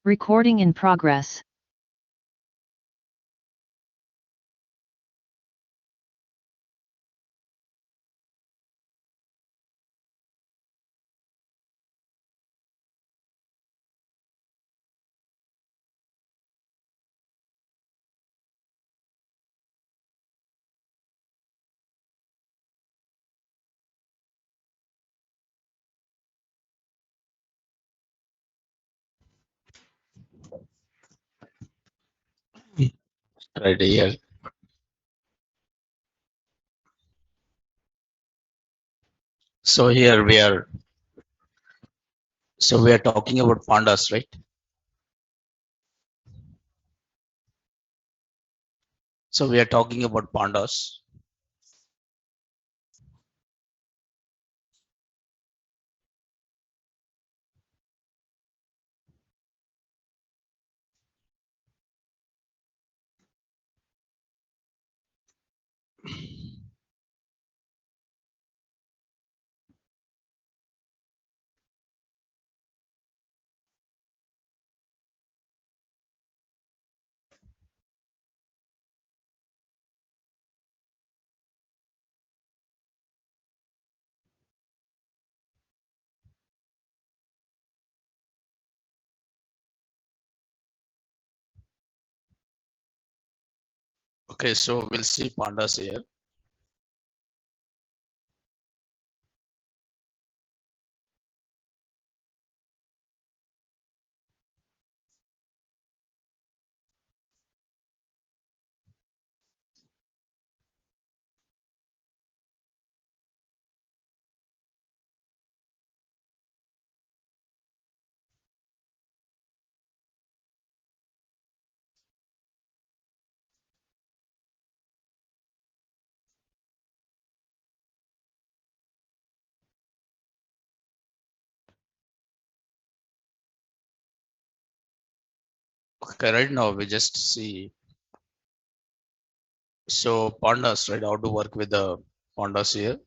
Recording in progress. Right here. So here we are. So we are talking about pandas, right? So we are talking about pandas. Okay, so we'll see pandas here. Okay, right now we just see. So pandas, right? How to work with the pandas here.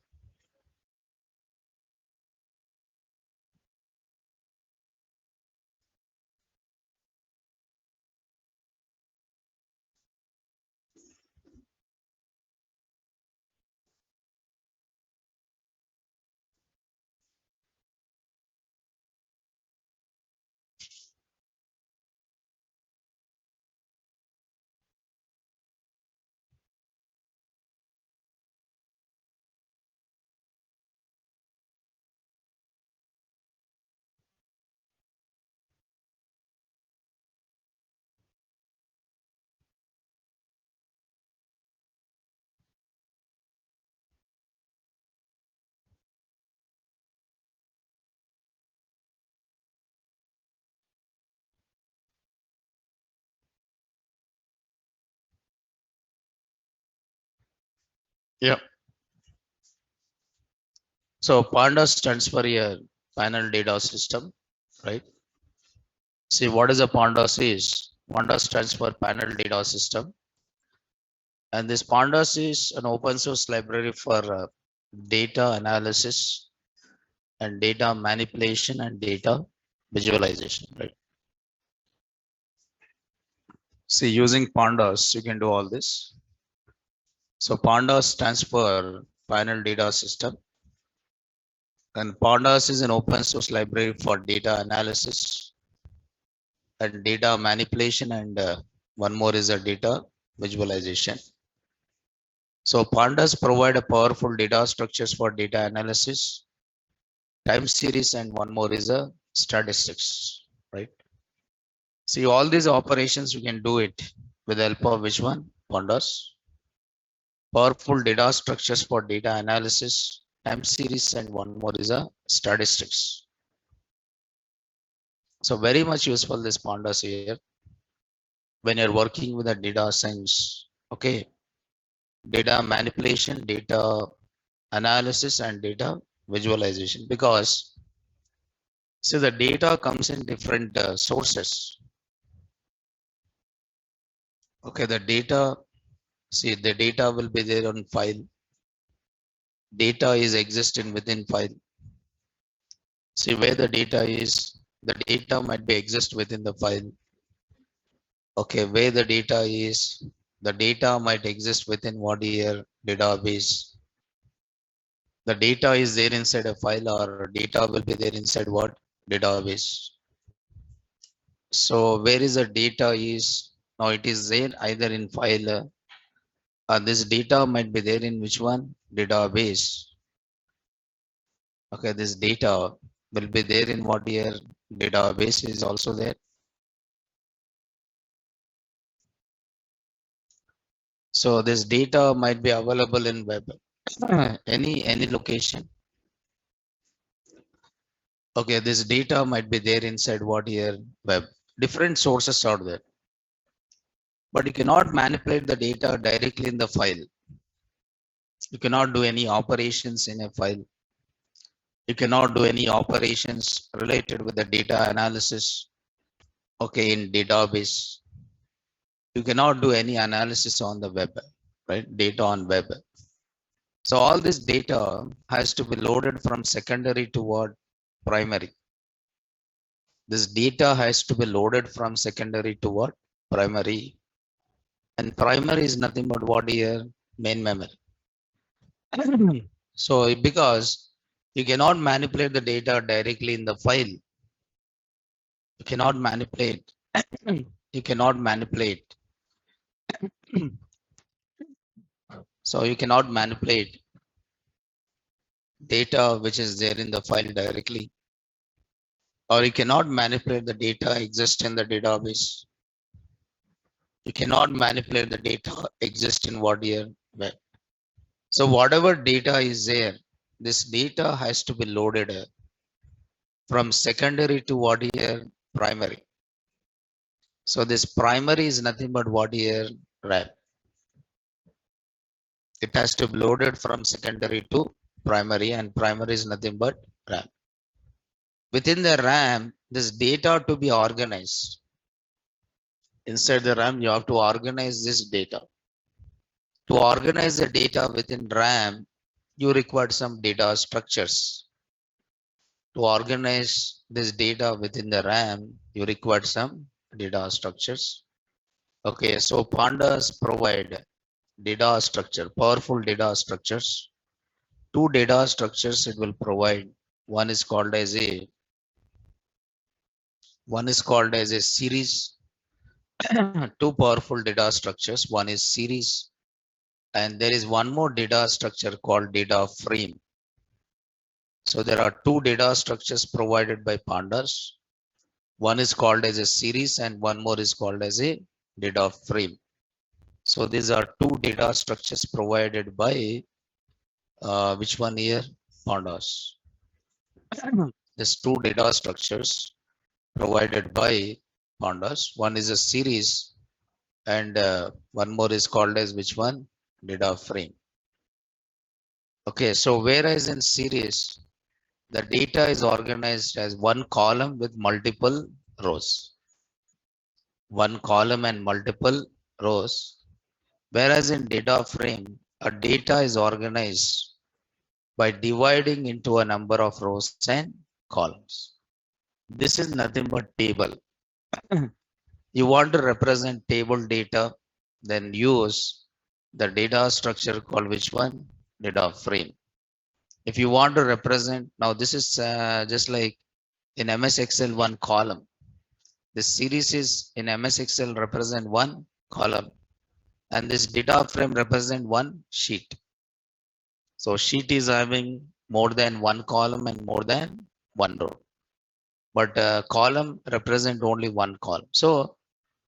Yeah. So pandas stands for a panel data system, right? See what is a pandas is. Pandas stands for panel data system. And this pandas is an open source library for data analysis and data manipulation and data visualization, right? See, using pandas, you can do all this. So pandas stands for panel data system. And pandas is an open source library for data analysis and data manipulation. And one more is a data visualization. So pandas provide a powerful data structures for data analysis, time series, and one more is a statistics, right? See, all these operations you can do it with the help of which one? Pandas. Powerful data structures for data analysis, time series, and one more is a statistics. So very much useful this pandas here when you're working with the data science. Okay, data manipulation, data analysis, and data visualization, because see the data comes in different sources. Okay, the data, see the data will be there on file. Data is existing within file. See where the data is, The data might be exist within the file. Okay, where the data is, the data might exist within what here database. The data is there inside a file or data will be there inside what database. So where is the data is now it is there either in file this data might be there in which one database. Okay, this data will be there in what here database is also there. So this data might be available in web any location. Okay, this data might be there inside what here web. Different sources are there, but you cannot manipulate the data directly in the file. You cannot do any operations in a file. You cannot do any operations related with the data analysis. Okay, in database, you cannot do any analysis on the web, right? Data on web. So all this data has to be loaded from secondary to what primary. This data has to be loaded from secondary to what primary, and primary is nothing but what here main memory. So because you cannot manipulate the data directly in the file, you cannot manipulate. You cannot manipulate. So you cannot manipulate data which is there in the file directly, or you cannot manipulate the data exist in the database. You cannot manipulate the data exist in what here web. So whatever data is there, this data has to be loaded from secondary to what here primary. So this primary is nothing but what here RAM. It has to be loaded from secondary to primary, and primary is nothing but RAM. Within the RAM, this data to be organized. Inside the RAM, you have to organize this data. To organize the data within RAM, you require some data structures. To organize this data within the RAM, you require some data structures. Okay, so pandas provide data structure, powerful data structures. Two data structures it will provide. One is called as a series. Two powerful data structures. One is series, and there is one more data structure called data frame. So there are two data structures provided by pandas. One is called as a series and one more is called as a data frame. So these are two data structures provided by which one here? Pandas. There's two data structures provided by pandas. One is a series and one more is called as which one? Data frame. Okay, so whereas in series, the data is organized as one column with multiple rows. One column and multiple rows. Whereas in data frame, a data is organized by dividing into a number of rows and columns. This is nothing but table. You want to represent table data, then use the data structure called which one? Data frame. If you want to represent, now this is just like in MS Excel one column. This series is in MS Excel represent one column, and this data frame represent one sheet. So sheet is having more than one column and more than one row, but column represent only one column. So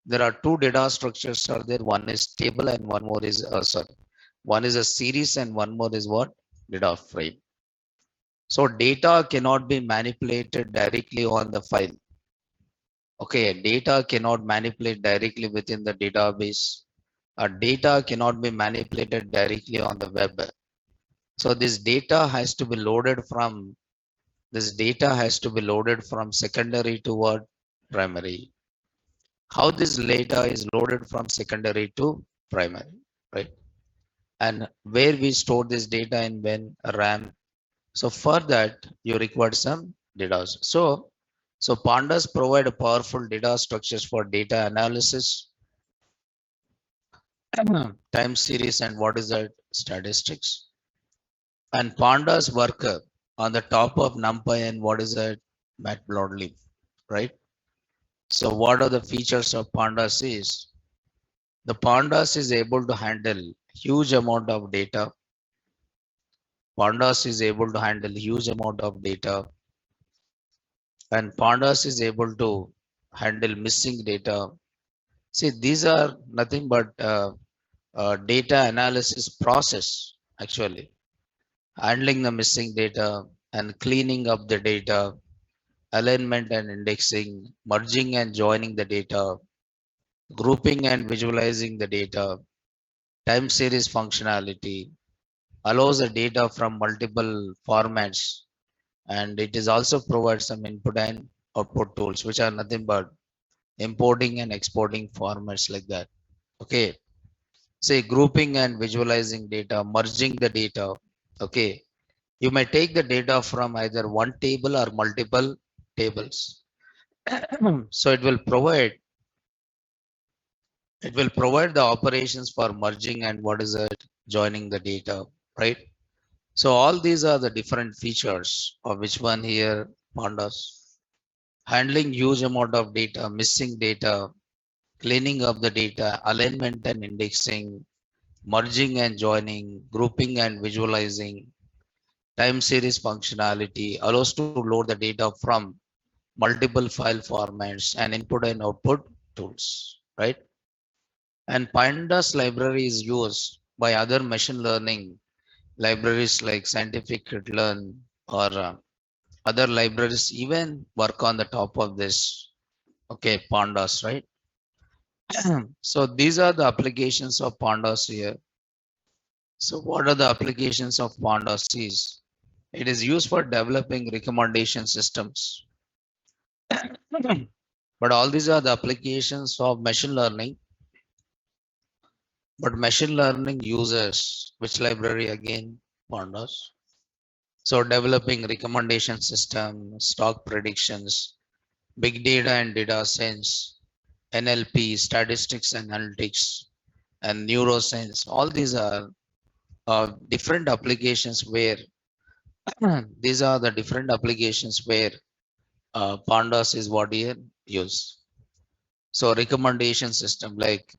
there are two data structures are there. One is table and one more is one is a series and one more is what? Data frame. So data cannot be manipulated directly on the file. Okay, data cannot manipulate directly within the database. Data cannot be manipulated directly on the web. So this data has to be loaded from secondary to what? Primary. How this data is loaded from secondary to primary, right? And where we store this data in when RAM. So for that you require some data. So So pandas provide a powerful data structures for data analysis, time series, and what is that statistics. And pandas work on the top of NumPy and what is that Matplotlib, right? So what are the features of pandas is the pandas is able to handle huge amount of data. Pandas is able to handle huge amount of data, and pandas is able to handle missing data. See, these are nothing but data analysis process actually, handling the missing data and cleaning up the data, alignment and indexing, merging and joining the data, grouping and visualizing the data, time series functionality, allows the data from multiple formats, and it is also provides some input and output tools, which are nothing but importing and exporting formats like that. Okay. Say grouping and visualizing data, merging the data. Okay. You may take the data from either one table or multiple tables. So it will provide the operations for merging and what is it joining the data, right? So all these are the different features of which one here pandas. Handling huge amount of data, missing data, cleaning up the data, alignment and indexing, merging and joining, grouping and visualizing, time series functionality allows to load the data from multiple file formats and input and output tools, right? And pandas library is used by other machine learning libraries like scientific learn or other libraries even work on the top of this. Okay, pandas, right? So these are the applications of pandas here. So what are the applications of pandas is it is used for developing recommendation systems. But all these are the applications of machine learning. But machine learning uses which library again? Pandas. So developing recommendation system, stock predictions, big data and data science, NLP, statistics and analytics, and neuroscience. All these are different applications where these are the different applications where pandas is what you use. So recommendation system, like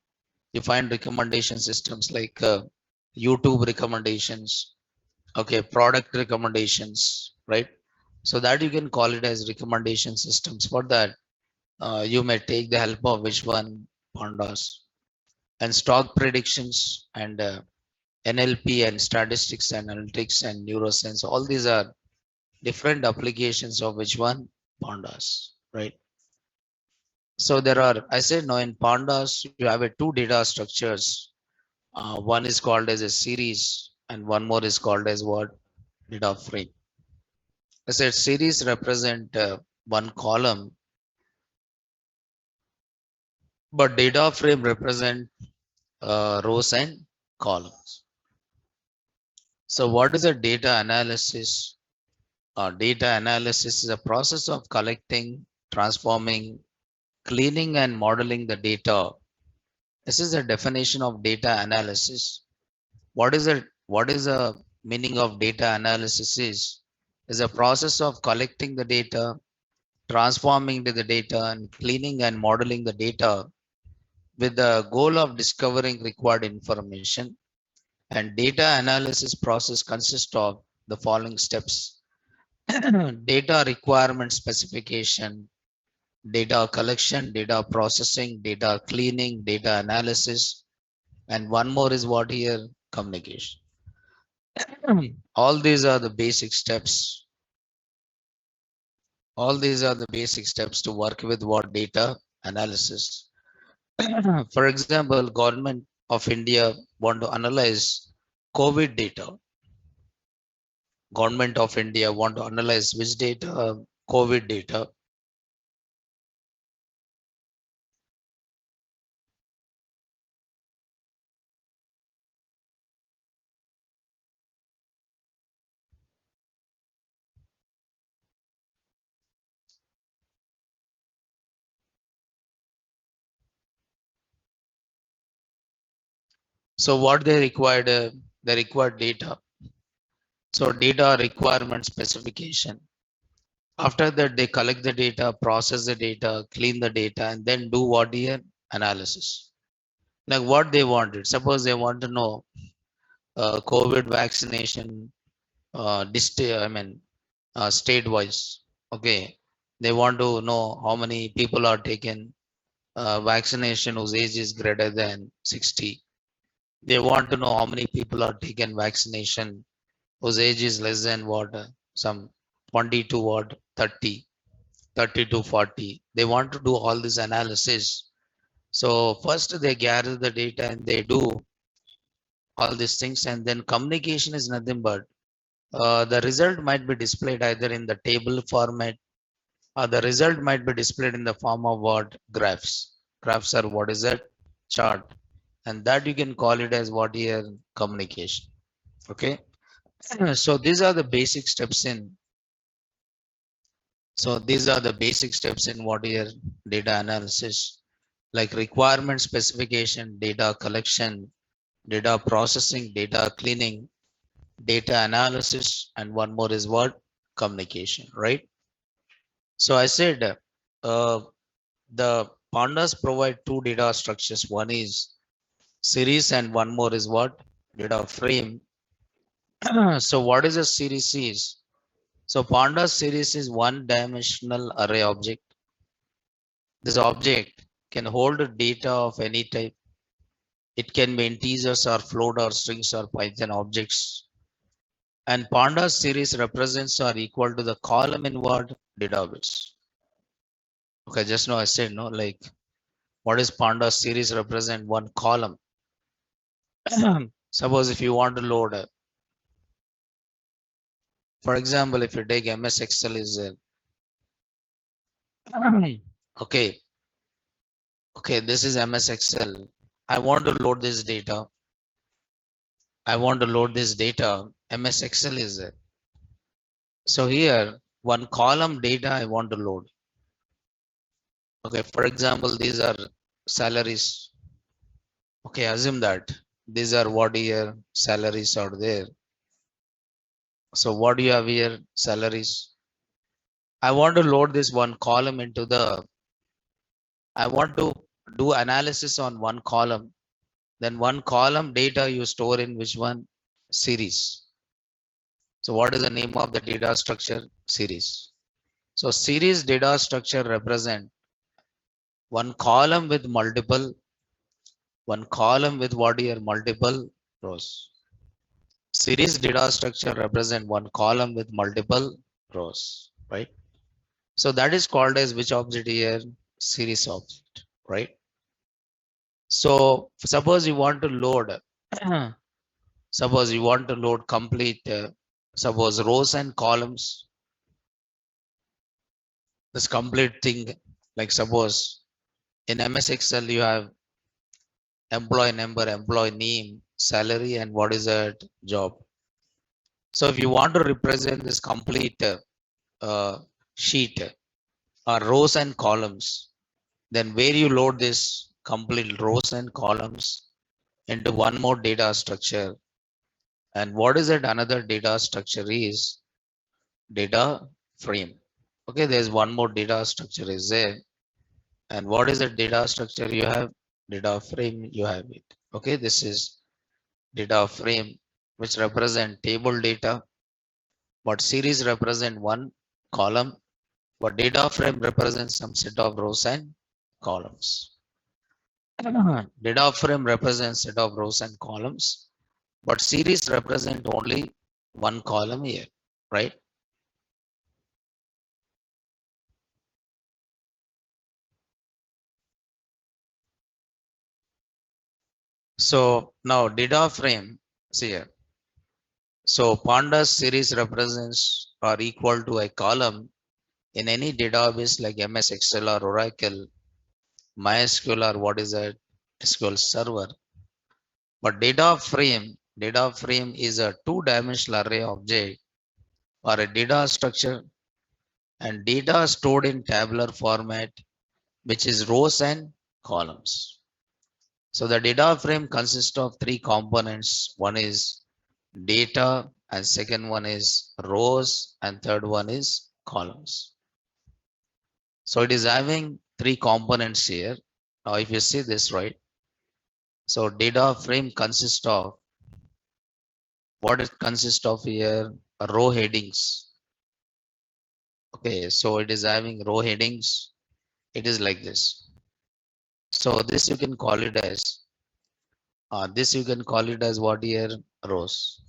you find recommendation systems like YouTube recommendations, okay, product recommendations, right? So that you can call it as recommendation systems. For that, you may take the help of which one pandas and stock predictions and NLP and statistics and analytics and neuroscience. All these are different applications of which one pandas, right? So there are, I said now in pandas, you have a two data structures. One is called as a series and one more is called as what? Data frame. I said series represent one column, but data frame represent rows and columns. So what is a data analysis? Data analysis is a process of collecting, transforming, cleaning and modeling the data. This is a definition of data analysis. What is it? What is the meaning of data analysis is a process of collecting the data, transforming the data and cleaning and modeling the data with the goal of discovering required information. And data analysis process consists of the following steps. Data requirement specification, data collection, data processing, data cleaning, data analysis, and one more is what here? Communication. All these are the basic steps. All these are the basic steps to work with what data analysis. For example, government of India want to analyze COVID data. Government of India want to analyze which data? COVID data. So what they required data. So data requirement specification. After that, they collect the data, process the data, clean the data, and then do what here? Analysis. Like what they wanted. Suppose they want to know COVID vaccination, state wise. Okay. They want to know how many people are taken vaccination whose age is greater than 60. They want to know how many people are taken vaccination whose age is less than what, some 20 to what, 30, 30 to 40. They want to do all this analysis. So first they gather the data and they do all these things, and then communication is nothing but the result might be displayed either in the table format, or the result might be displayed in the form of what? Graphs. Graphs are what is that? Chart. And that you can call it as what here? Communication. Okay. So these are the basic steps in. So these are the basic steps in what here? Data analysis, like requirement specification, data collection, data processing, data cleaning, data analysis, and one more is what? Communication, right? So I said the pandas provide two data structures. One is series and one more is what? Data frame. So what is a series is? So pandas series is one dimensional array object. This object can hold data of any type. It can be integers or float or strings or Python objects. And pandas series represents are equal to the column in what? Database. Okay, just now I said no, like what is pandas series represent? One column. Suppose if you want to load, for example, if you take MS Excel is okay, okay, this is MS Excel. I want to load this data. I want to load this data. MS Excel is there. So here, one column data I want to load. Okay, for example, these are salaries. Okay, assume that these are what here salaries are there. So what do you have here? Salaries. I want to load this one column into the, I want to do analysis on one column. Then one column data you store in which one? Series. So what is the name of the data structure? Series. So series data structure represent one column with multiple, one column with what here? Multiple rows. Series data structure represent one column with multiple rows, right? So that is called as which object here? Series object, right? So suppose you want to load, suppose you want to load complete, suppose rows and columns, this complete thing, like suppose in MS Excel you have employee number, employee name, salary, and what is that? Job. So if you want to represent this complete sheet or rows and columns, then where you load this complete rows and columns into one more data structure. And what is that? Another data structure is data frame. Okay, there's one more data structure is there. And what is the data structure you have? Data frame you have it. Okay, this is data frame which represent table data, but series represent one column, but data frame represents some set of rows and columns. Data frame represents set of rows and columns, but series represent only one column here, right? So now data frame, see here. So pandas series represents are equal to a column in any database like MS Excel or Oracle, MySQL or what is that? SQL Server. But data frame is a two-dimensional array object or a data structure and data stored in tabular format, which is rows and columns. So the data frame consists of three components. One is data, and second one is rows, and third one is columns. So it is having three components here. Now if you see this right, so data frame consists of what it consists of here, row headings. Okay, so it is having row headings. It is like this. So this you can call it as what here, rows,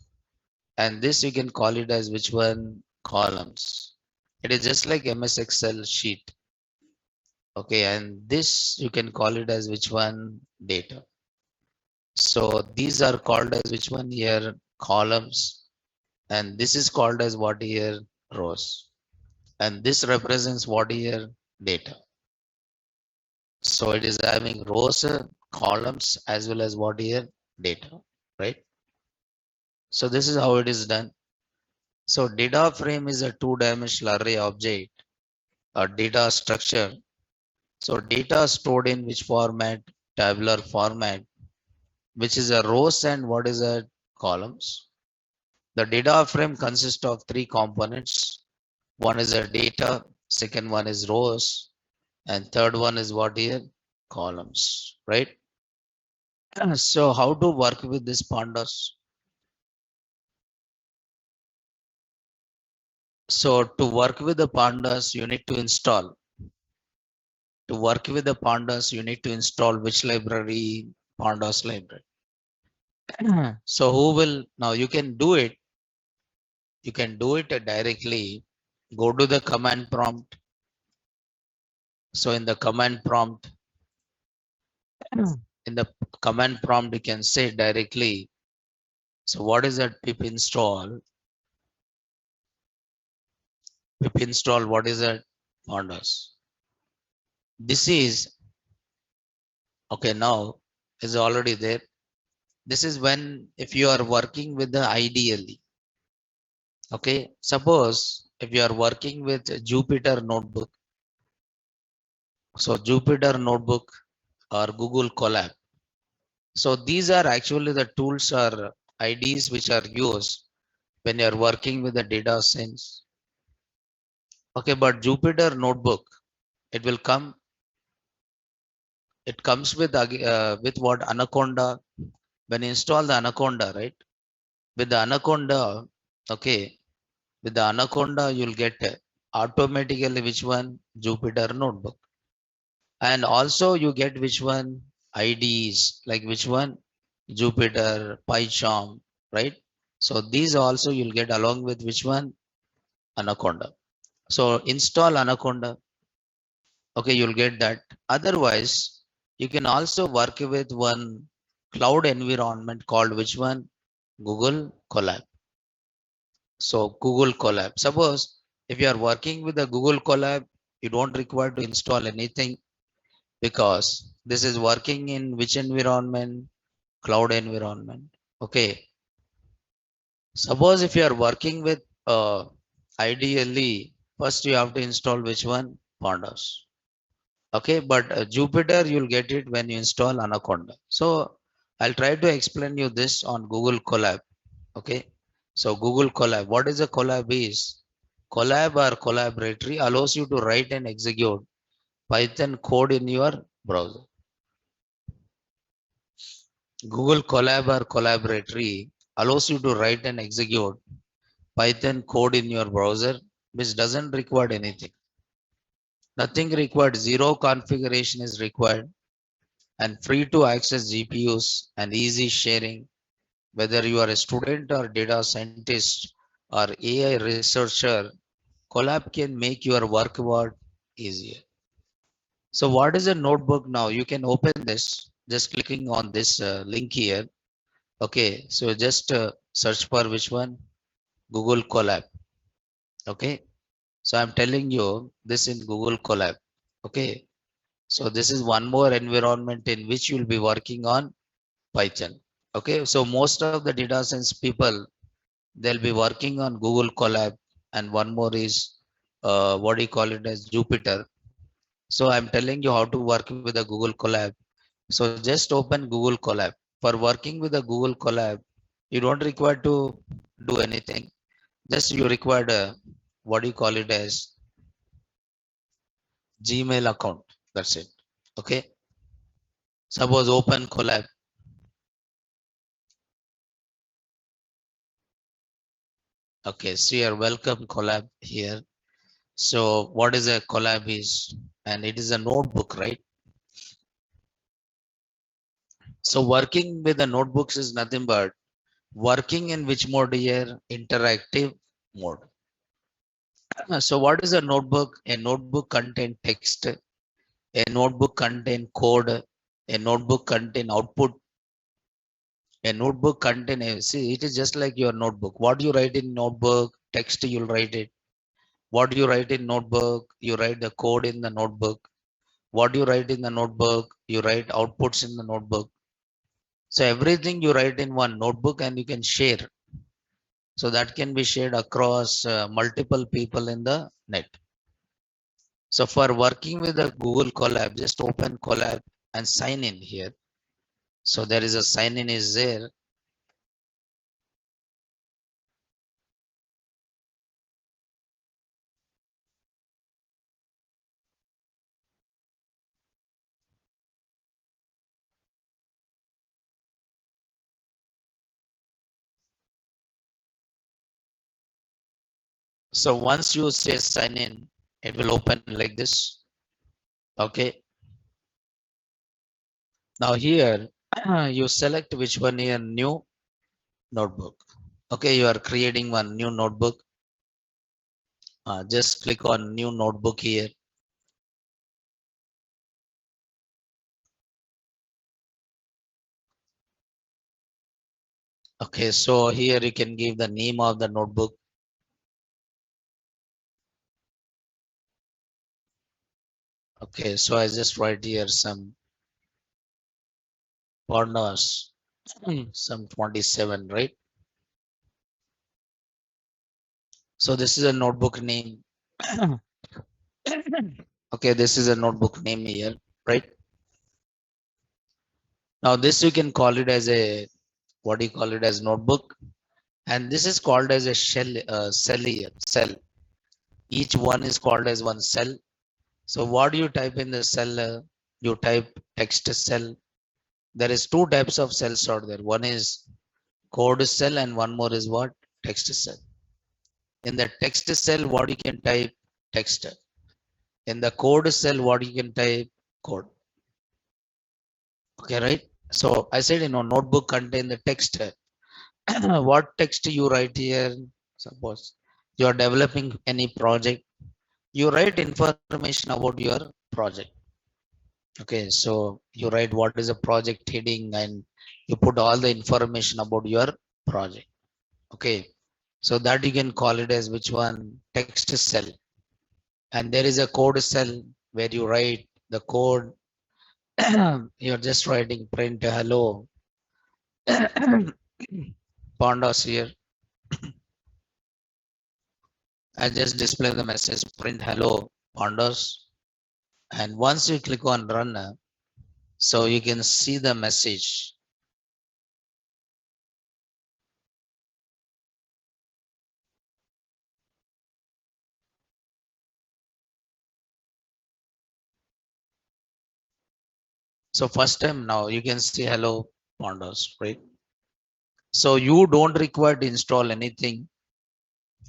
and this you can call it as which one, columns. It is just like MS Excel sheet. Okay, and this you can call it as which one, data. So these are called as which one here, columns, and this is called as what here, rows, and this represents what here, data. So it is having rows, columns, as well as what here, data, right? So this is how it is done. So data frame is a two-dimensional array object, a data structure. So data stored in which format, tabular format, which is a rows and what is a columns. The data frame consists of three components. One is a data, second one is rows, and third one is what here, columns, right? So how to work with this pandas? So to work with the pandas, you need to install. To work with the pandas, you need to install which library? Pandas library. So who will, now you can do it. You can do it directly. Go to the command prompt. So in the command prompt, you can say directly. So what is that pip install? Pip install, what is that? Pandas. This is, okay, now is already there. This is when, if you are working with the ideally. Okay, suppose if you are working with Jupyter Notebook. So Jupyter Notebook or Google Colab. So these are actually the tools or IDs which are used when you are working with the data science. Okay, but Jupyter Notebook, it will come. It comes with what, Anaconda. When you install the Anaconda, right? With the Anaconda, okay, with the Anaconda, you'll get automatically which one, Jupyter Notebook, and also you get which one, IDs, like which one, Jupyter, PyCharm, right? So these also you'll get along with which one, Anaconda. So install Anaconda. Okay, you'll get that. Otherwise, you can also work with one cloud environment called which one, Google Colab. So Google Colab. Suppose if you are working with a Google Colab, you don't require to install anything because this is working in which environment, cloud environment. Okay. Suppose if you are working with ideally, first you have to install which one, Pandas. Okay, but Jupyter you'll get it when you install Anaconda. So I'll try to explain you this on Google Colab. Okay, so Google Colab, what is a Colab is? Colab or collaboratory allows you to write and execute Python code in your browser. Google Colab or collaboratory allows you to write and execute Python code in your browser, which doesn't require anything. Nothing required, zero configuration is required, and free to access GPUs and easy sharing. Whether you are a student or data scientist or AI researcher, Colab can make your work easier. So what is a notebook now? You can open this just clicking on this link here. Okay, so just search for which one? Google Colab. Okay, so I'm telling you this in Google Colab. Okay, so this is one more environment in which you'll be working on Python. Okay, so most of the data science people, they'll be working on Google Colab, and one more is what do you call it as Jupyter. So I'm telling you how to work with the Google Colab. So just open Google Colab. For working with the Google Colab, you don't require to do anything. Just you require what do you call it as Gmail account. That's it. Okay. Suppose open Colab. Okay. So your welcome Colab here. So what is a Colab is? And it is a notebook, right? So working with the notebooks is nothing but working in which mode here? Interactive mode. So what is a notebook? A notebook contain text. A notebook contain code. A notebook contain output. A notebook contain see it is just like your notebook. What you write in notebook, text you'll write it. What you write in notebook, you write the code in the notebook. What you write in the notebook, you write outputs in the notebook. So everything you write in one notebook and you can share. So that can be shared across multiple people in the net. So for working with the Google Colab, just open Colab and sign in here. So there is a sign in is there. So once you say sign in, it will open like this. Okay. Now here you select which one here new notebook. Okay, you are creating one new notebook. Just click on new notebook here. Okay, so here you can give the name of the notebook. Okay, so I just write here some partners, some 27, right? So this is a notebook name. Okay, this is a notebook name here, right? Now this you can call it as a, what do you call it as notebook? And this is called as a cell here, cell. Each one is called as one cell. So what do you type in the cell? You type text cell. There is two types of cells out there. One is code cell and one more is what? Text cell. In the text cell, what you can type? Text. In the code cell, what you can type? Code. Okay, right? So I said, notebook contain the text. What text you write here? Suppose you are developing any project, you write information about your project. Okay, so you write what is a project heading and you put all the information about your project. Okay, so that you can call it as which one? Text cell. And there is a code cell where you write the code. You're just writing print hello pandas here. I just display the message print hello pandas. And once you click on run, so you can see the message. So first time now you can see hello pandas, right? So you don't require to install anything.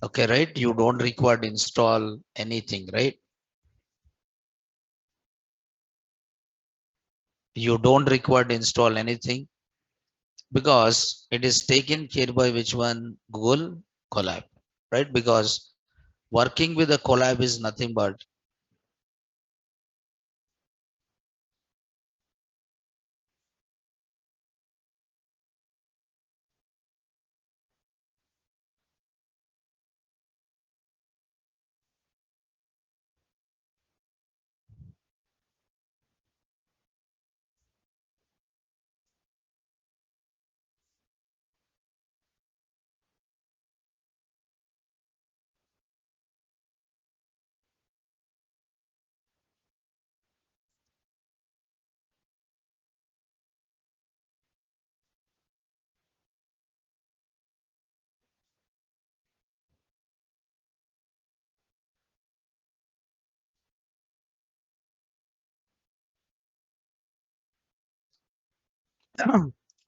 Okay, right? You don't require to install anything, right? You don't require to install anything because it is taken care by which one? Google Colab, right? Because working with a Colab is nothing but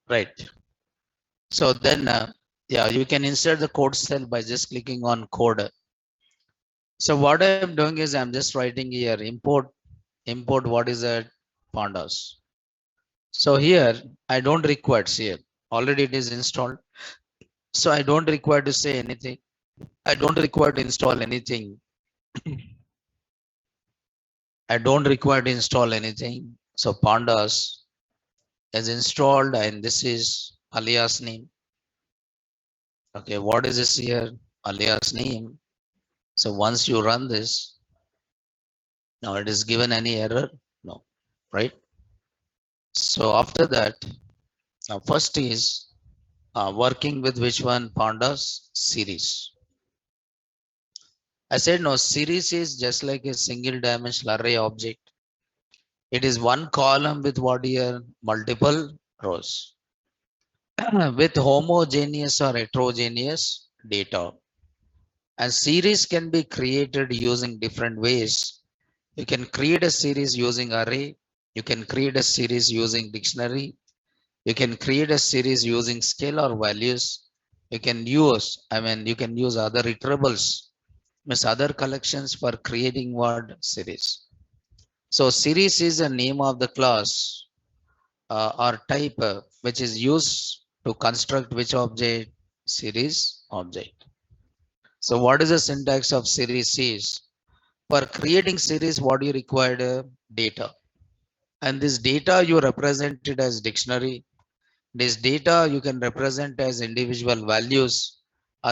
Right. So then, yeah, you can insert the code cell by just clicking on code. So what I'm doing is I'm just writing here import what is that pandas. So here I don't require here already it is installed. So I don't require to say anything. I don't require to install anything. I don't require to install anything. So pandas is installed and this is alias name. Okay, what is this here? Alias name. So once you run this, now it is given any error? No, right? So after that, now first is working with which one? Pandas series. I said no, series is just like a single dimensional array object. It is one column with what here? Multiple rows with homogeneous or heterogeneous data. And series can be created using different ways. You can create a series using array. You can create a series using dictionary. You can create a series using scalar values. You can use, you can use other iterables, means other collections for creating word series. So series is a name of the class or type which is used to construct which object? Series object. So what is the syntax of series is? For creating series, what you require? Data. And this data you represented as dictionary. This data you can represent as individual values.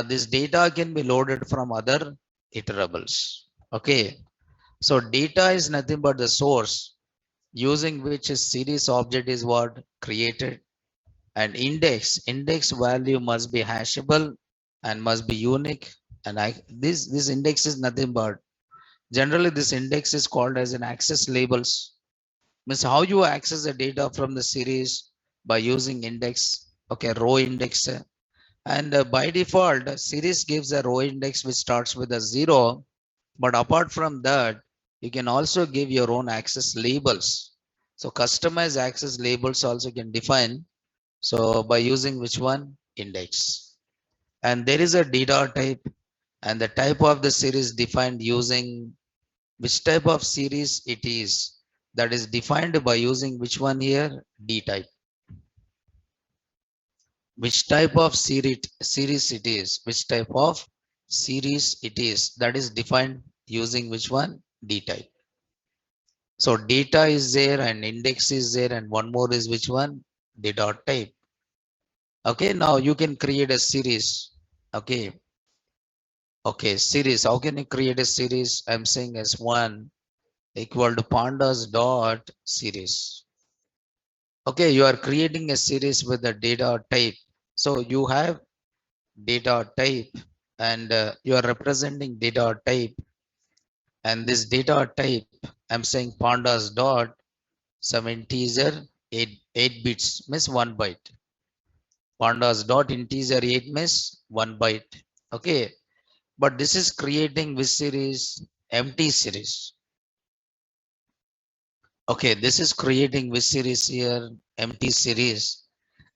This data can be loaded from other iterables. Okay. So data is nothing but the source using which a series object is what? Created. And index value must be hashable and must be unique. And this index is nothing but generally this index is called as an access labels. Means how you access the data from the series by using index. Okay, row index. And by default, series gives a row index which starts with a 0. But apart from that, you can also give your own access labels. So customized access labels also can define. So by using which one? Index. And there is a data type and the type of the series defined using which type of series it is. That is defined by using which one here? D type. Which type of series it is, which type of series it is, that is defined using which one? D type. So data is there and index is there and one more is which one? Data type. Okay, now you can create a series. Okay, series. How can you create a series? I'm saying as one equal to pandas dot series. Okay, you are creating a series with the data type. So you have data type and you are representing data type, and this data type I'm saying pandas dot some integer 8 bits means 1 byte. Pandas dot integer 8 means 1 byte. Okay, but this is creating which series? Empty series. Okay, this is creating which series here? Empty series.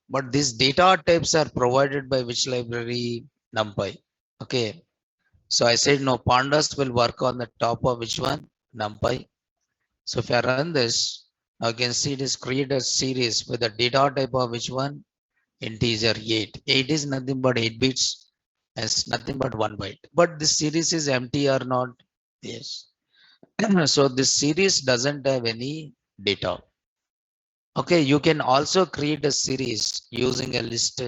But these data types are provided by which library? NumPy. Okay, so I said no, pandas will work on the top of which one? NumPy. So if I run this, now you can see it is create a series with the data type of which one? Integer 8. 8 is nothing but 8 bits. It's nothing but 1 byte. But this series is empty or not? Yes. So this series doesn't have any data. Okay, you can also create a series using a list.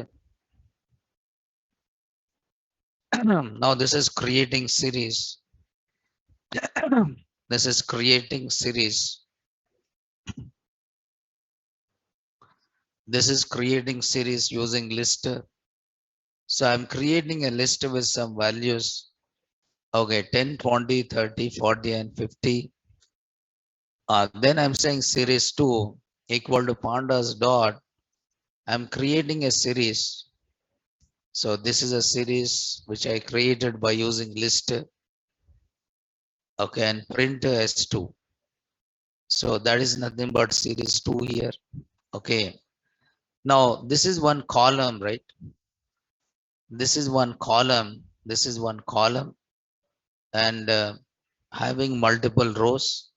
Now this is creating series. This is creating series. This is creating series using list. So I'm creating a list with some values. Okay, 10, 20, 30, 40, and 50. Then I'm saying series 2 equal to pandas dot. I'm creating a series. So this is a series which I created by using list. Okay, and print S2. So that is nothing but series 2 here. Okay. Now, this is one column, right? This is one column. This is one column and having multiple rows,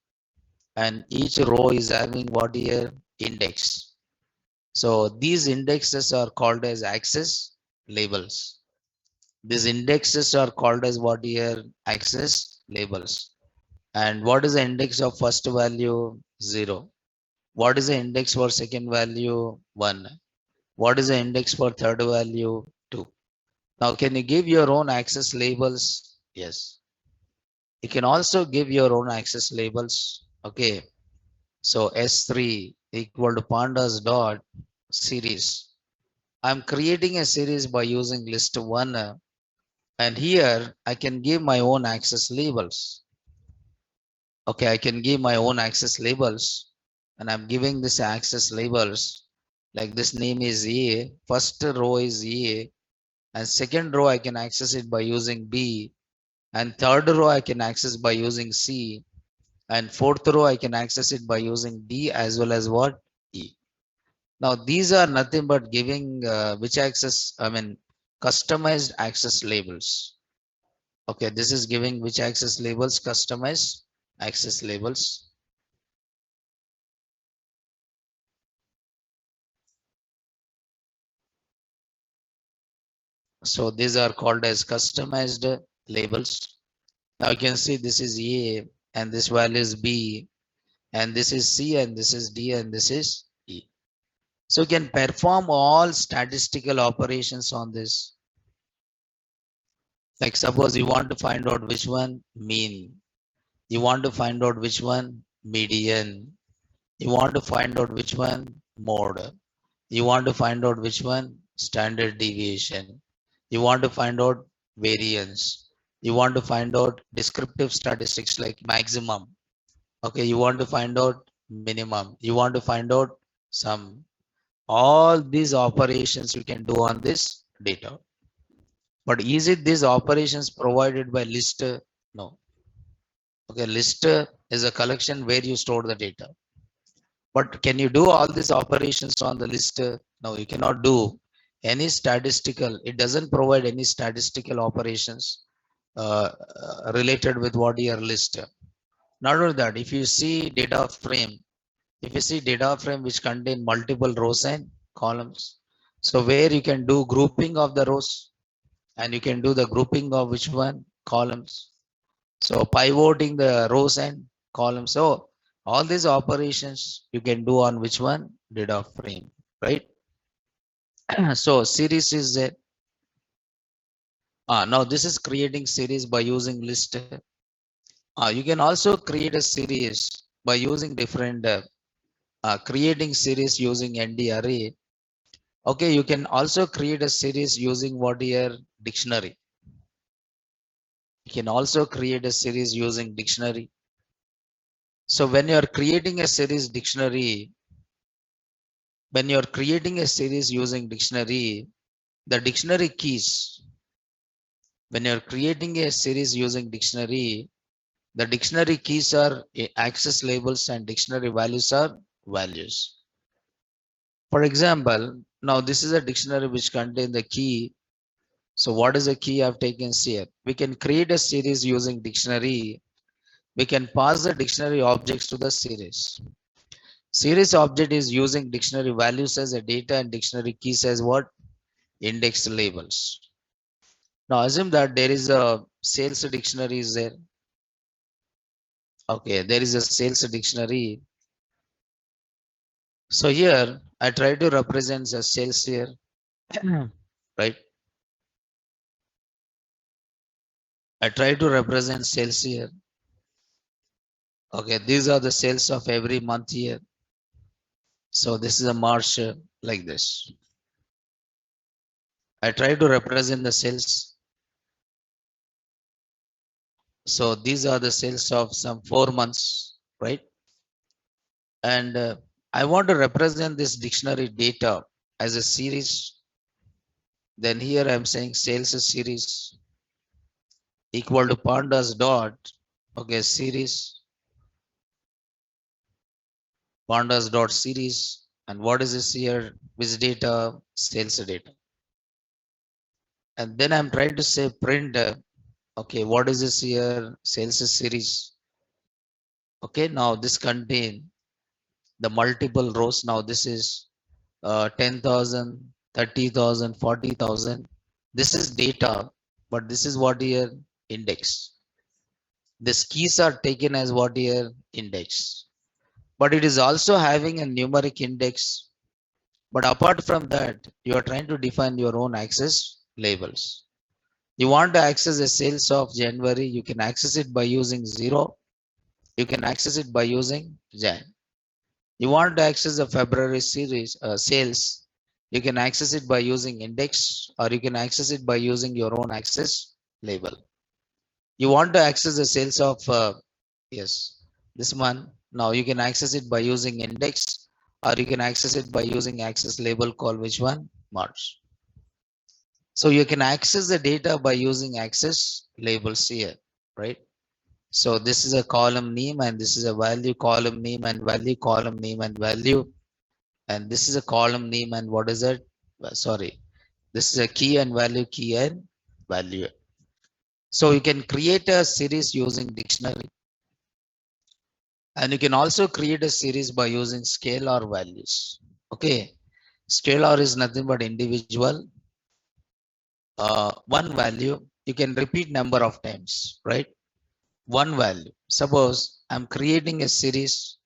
and each row is having what here? Index. So these indexes are called as access labels. These indexes are called as what here? Access labels. And what is the index of first value? 0. What is the index for second value? 1. What is the index for third value? 2. Now, can you give your own access labels? Yes. You can also give your own access labels. Okay. So S3 equal to pandas dot series. I'm creating a series by using list 1. And here I can give my own access labels. Okay, I can give my own access labels, and I'm giving this access labels like this name is A, first row is A, and second row I can access it by using B, and third row I can access by using C, and fourth row I can access it by using D as well as what? E. Now these are nothing but giving customized access labels. Okay, this is giving which access labels? Customized access labels. So these are called as customized labels. Now you can see this is A and this value is B and this is C and this is D and this is E. So you can perform all statistical operations on this. Like suppose you want to find out which one mean. You want to find out which one median. You want to find out which one mode. You want to find out which one standard deviation. You want to find out variance. You want to find out descriptive statistics like maximum. Okay, you want to find out minimum. You want to find out sum. All these operations you can do on this data. But is it these operations provided by list? No. Okay, list is a collection where you store the data. But can you do all these operations on the list? No, you cannot do any statistical. It doesn't provide any statistical operations related with what your list. Not only that, if you see data frame, which contain multiple rows and columns, so where you can do grouping of the rows and you can do the grouping of which one columns. So pivoting the rows and columns. So all these operations you can do on which one? Data frame, right? So series is there. Now this is creating series by using list. You can also create a series by using different creating series using ND array. Okay, you can also create a series using what here? Dictionary. You can also create a series using dictionary. So when you are creating a series dictionary, when you're creating a series using dictionary, the dictionary keys, when you're creating a series using dictionary, the dictionary keys are access labels and dictionary values are values. For example, now this is a dictionary which contains the key. So what is the key I've taken here? We can create a series using dictionary. We can pass the dictionary objects to the series. Series object is using dictionary values as a data and dictionary keys as what? Index labels. Now assume that there is a sales dictionary is there. Okay, there is a sales dictionary. So here I try to represent the sales here, right? I try to represent sales here. Okay, these are the sales of every month here. So this is a March like this. I try to represent the sales. So these are the sales of some 4 months, right? And I want to represent this dictionary data as a series. Then here I'm saying sales series equal to pandas dot, okay, series, pandas dot series And what is this here? Which data? Sales data. And then I'm trying to say print. Okay, what is this here? Sales series. Okay, now this contain the multiple rows. Now this is 10,000, 30,000, 40,000. This is data, but this is what here? Index. These keys are taken as what here? Index. But it is also having a numeric index. But apart from that, you are trying to define your own access labels. You want to access the sales of January, you can access it by using 0. You can access it by using Jan. You want to access the February series sales, you can access it by using index, or you can access it by using your own access label. You want to access the sales of yes, this one. Now you can access it by using index, or you can access it by using access label called which one? March. So you can access the data by using access labels here, right? So this is a column name, and this is a value column name and value column name and value. And this is a column name, and what is it? Sorry, this is a key and value. So you can create a series using dictionary, and you can also create a series by using scalar values. Okay, scalar is nothing but individual. One value you can repeat number of times, right? One value. Suppose I'm creating a series,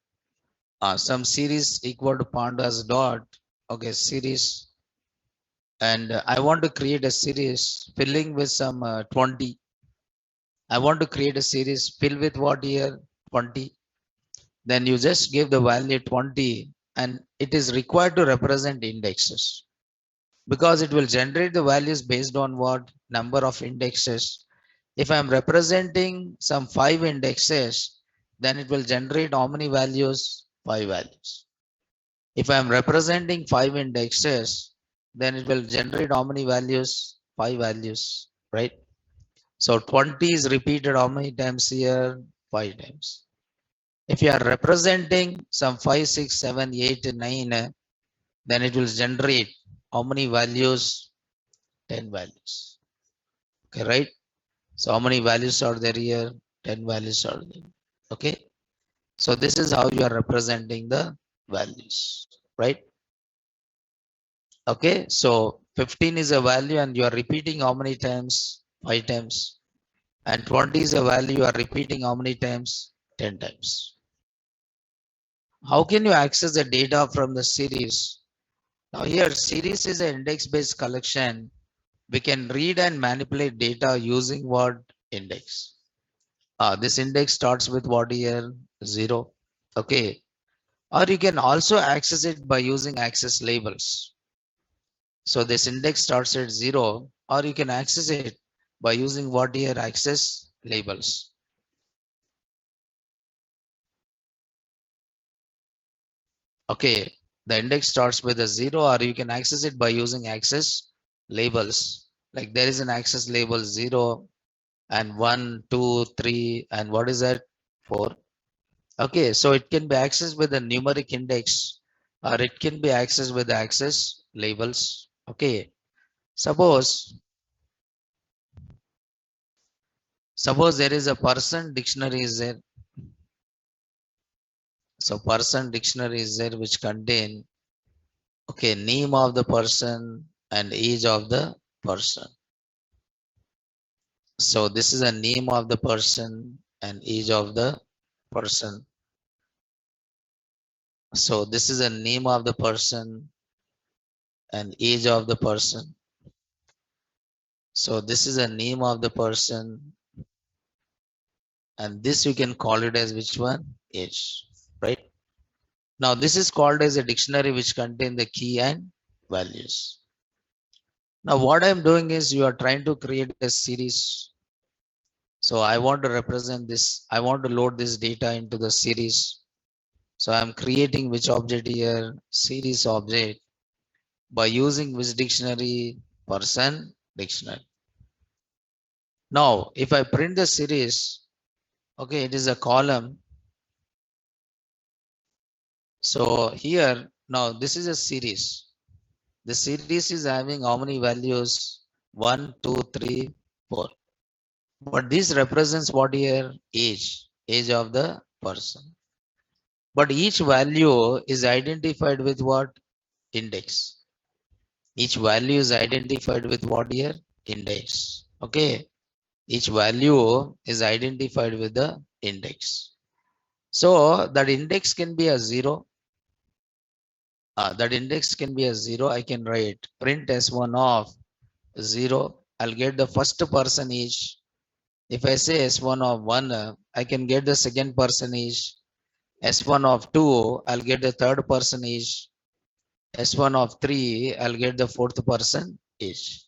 some series equal to pandas dot. Okay, series, and I want to create a series filling with some 20. I want to create a series fill with what here? 20. Then you just give the value 20, and it is required to represent indexes, because it will generate the values based on what? Number of indexes. If I'm representing some 5 indexes, then it will generate how many values? 5 values. If I'm representing 5 indexes, then it will generate how many values? 5 values, right? So 20 is repeated how many times here? 5 times. If you are representing some 5, 6, 7, 8, and 9, then it will generate how many values? 10 values. Okay, right? So how many values are there here? 10 values are there. Okay. So this is how you are representing the values, right? Okay. So 15 is a value, and you are repeating how many times? 5 times. And 20 is a value, you are repeating how many times? 10 times. How can you access the data from the series? Now here, series is an index-based collection. We can read and manipulate data using what? Index. This index starts with what here? 0. Okay. Or you can also access it by using access labels. So this index starts at 0, or you can access it by using what here? Access labels. Okay. The index starts with a 0, or you can access it by using access labels. Like there is an access label 0 and 1, 2, 3, and what is that? 4. Okay, so it can be accessed with a numeric index, or it can be accessed with the access labels. Okay, suppose there is a person dictionary is there. So person dictionary is there, which contain, okay, name of the person and age of the person. So this is a name of the person and age of the person. So this is a name of the person and age of the person. So this is a name of the person, and this you can call it as which one? Age, right? Now this is called as a dictionary which contain the key and values. Now what I'm doing is you are trying to create a series. So I want to represent this. I want to load this data into the series. So I'm creating which object here? Series object by using which dictionary? Person dictionary. Now if I print the series, okay, it is a column. So here Now this is a series. The series is having how many values? 1, 2, 3, 4. But this represents what here? Age of the person. But each value is identified with what? Index. Each value is identified with what here? Index. Okay. Each value is identified with the index. So that index can be a 0. That index can be a 0. I can write print S1 of 0. I'll get the first person each. If I say S1 of 1, I can get the second person each. S1 of 2, I'll get the third person each. S1 of 3, I'll get the fourth person each.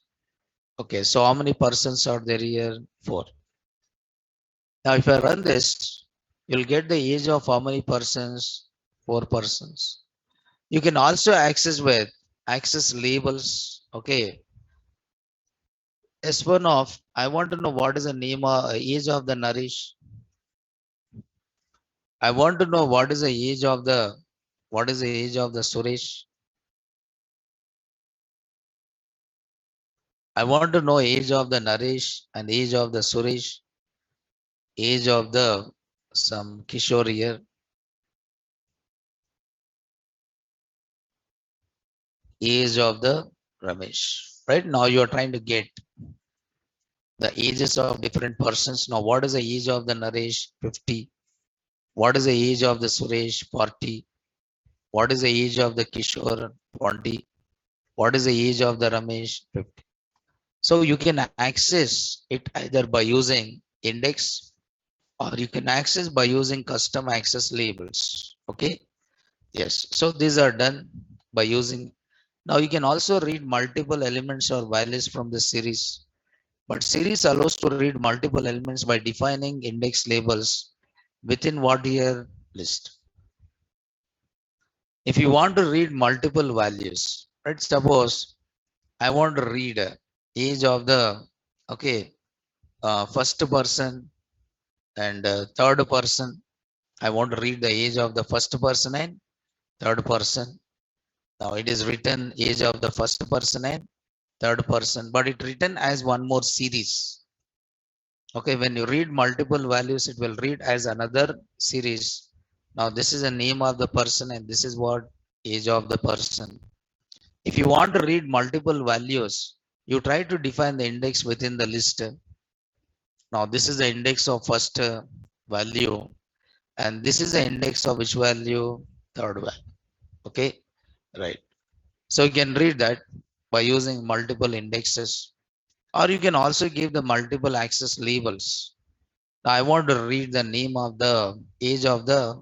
Okay, so how many persons are there here? 4. Now, if I run this, you'll get the age of how many persons? 4 persons. You can also access labels. Okay, S1 of, I want to know what is the name or age of the Nourish. I want to know what is the age of the Suresh. I want to know age of the Naresh and age of the Suresh, age of the some Kishore here, age of the Ramesh. Right now you are trying to get the ages of different persons. Now what is the age of the Naresh? 50. What is the age of the Suresh? 40. What is the age of the Kishore? 20. What is the age of the Ramesh? 50. So you can access it either by using index or you can access by using custom access labels. Okay. Yes. So these are done by using. Now you can also read multiple elements or values from the series. But series allows to read multiple elements by defining index labels within what here list. If you want to read multiple values, right? Suppose I want to read age of the first person and third person. I want to read the age of the first person and third person. Now it is written age of the first person and third person, but it written as one more series. Okay, when you read multiple values, it will read as another series. Now this is the name of the person and this is what age of the person. If you want to read multiple values, you try to define the index within the list. Now this is the index of first value and this is the index of which value? Third value. Okay, right. So you can read that by using multiple indexes, or you can also give the multiple access labels. Now I want to read the name of the age of the,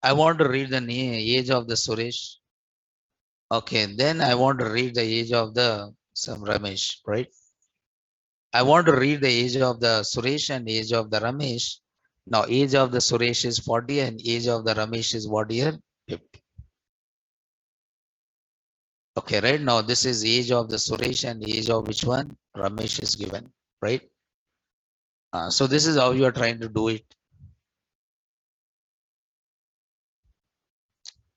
I want to read the name, age of the Suresh. Okay, then I want to read the age of the some Ramesh, right? I want to read the age of the Suresh and age of the Ramesh. Now age of the Suresh is 40 and age of the Ramesh is what year? 50. Okay, right now this is age of the Suresh and age of which one? Ramesh is given, right? So this is how you are trying to do it.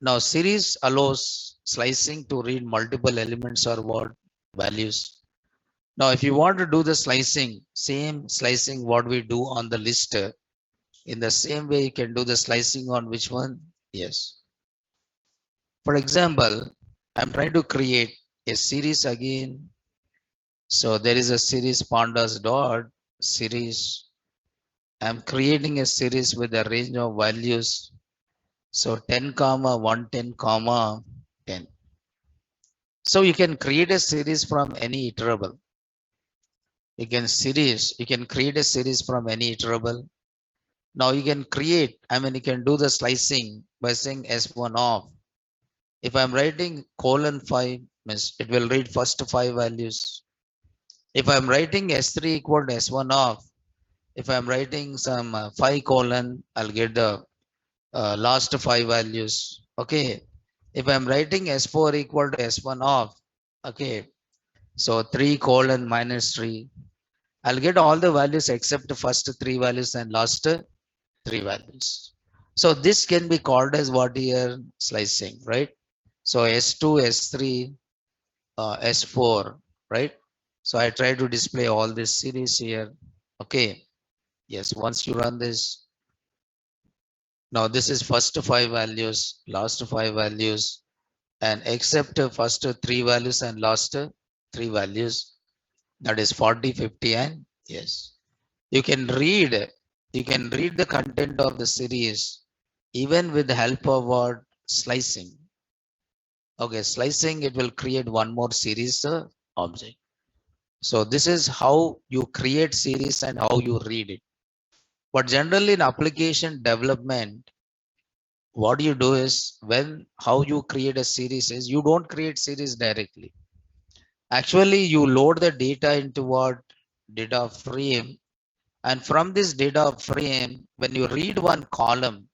Now series allows slicing to read multiple elements or what values. Now if you want to do the slicing, same slicing what we do on the list, in the same way you can do the slicing on which one? Yes. For example, I'm trying to create a series again. So there is a series pandas dot series. I'm creating a series with a range of values. So 10 comma 110 comma 10. So you can create a series from any iterable. You can create a series from any iterable. Now you can create, you can do the slicing by saying S1 of. If I'm writing colon 5, means it will read first 5 values. If I'm writing S3 equal to S1 of, if I'm writing some 5 colon, I'll get the last 5 values. Okay. If I'm writing S4 equal to S1 of, okay. So 3 colon minus 3. I'll get all the values except the first 3 values and last 3 values. So this can be called as what here slicing, right? So S2, S3, S4, right? So I try to display all this series here. Okay. Yes, once you run this, now this is first five values, last five values, and except first three values and last three values, that is 40, 50, and yes. You can read the content of the series even with the help of what slicing. Okay, slicing, it will create one more series object. So this is how you create series and how you read it. But generally in application development, what you do is how you create a series is you don't create series directly. Actually, you load the data into what data frame, and from this data frame, when you read one column,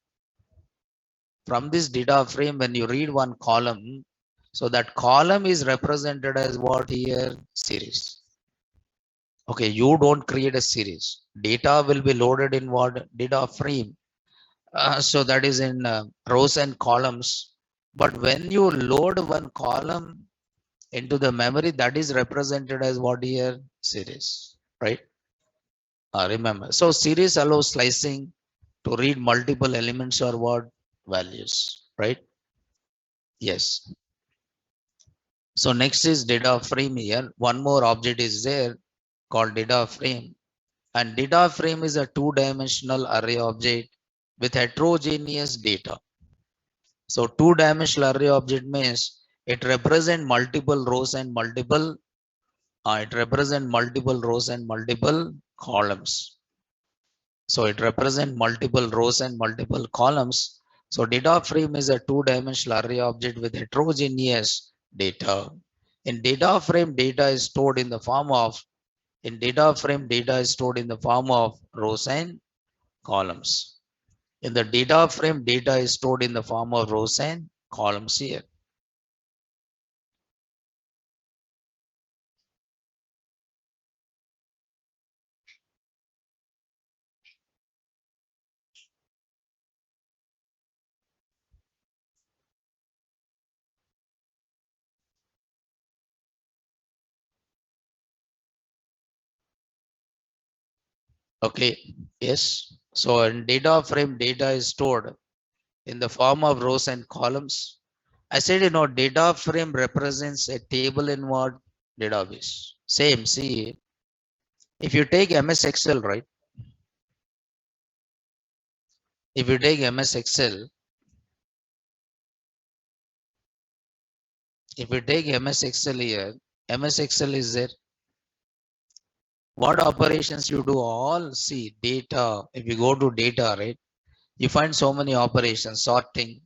from this data frame, when you read one column, so that column is represented as what here series. Okay, you don't create a series. Data will be loaded in what data frame. So that is in rows and columns. But when you load one column into the memory, that is represented as what here series, right? Remember, so series allows slicing to read multiple elements or what values, right? Yes. So next is data frame here. One more object is there called data frame. And data frame is a two-dimensional array object with heterogeneous data. So two-dimensional array object means it represents multiple rows and multiple columns. So it represents multiple rows and multiple columns. So data frame is a two-dimensional array object with heterogeneous data. In data frame, data is stored in the form of rows and columns. In the data frame, data is stored in the form of rows and columns here. Okay, yes. So in data frame, data is stored in the form of rows and columns. I said, data frame represents a table in what database. Same, see, if you take MS Excel, right? If you take MS Excel, if you take MS Excel here, MS Excel is there. What operations you do all see data. If you go to data, right, you find so many operations, sorting.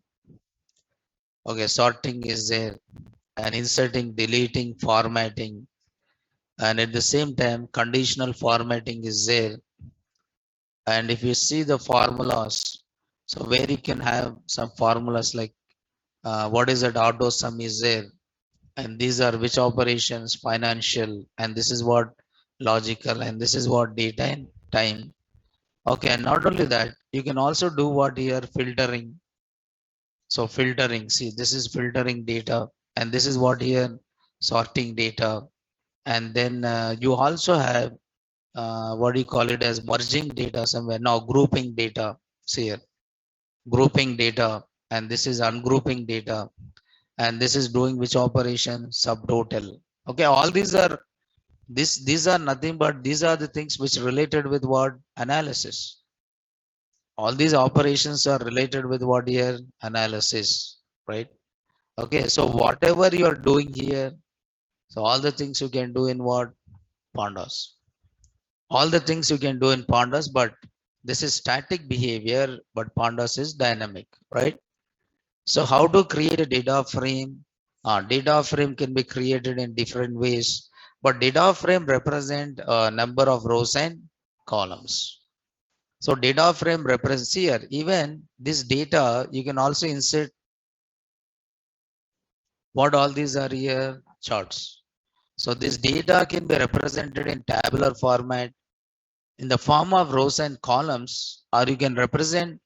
Okay, sorting is there, and inserting, deleting, formatting, and at the same time, conditional formatting is there. And if you see the formulas, so where you can have some formulas like what is that auto sum is there, and these are which operations, financial, and this is what logical, and this is what data and time. Okay, and not only that, you can also do what here filtering. So filtering, see, this is filtering data, and this is what here sorting data. And then you also have what do you call it as merging data somewhere. Now grouping data, see here, grouping data, and this is ungrouping data, and this is doing which operation, subtotal. Okay, all these are nothing but these are the things which related with what analysis. All these operations are related with what here analysis, right? Okay, so whatever you are doing here, so all the things you can do in what pandas, all the things you can do in pandas, but this is static behavior, but pandas is dynamic, right? So how to create a data frame? Data frame can be created in different ways, but data frame represent a number of rows and columns. So data frame represents here, even this data you can also insert what all these are here charts. So this data can be represented in tabular format in the form of rows and columns, or you can represent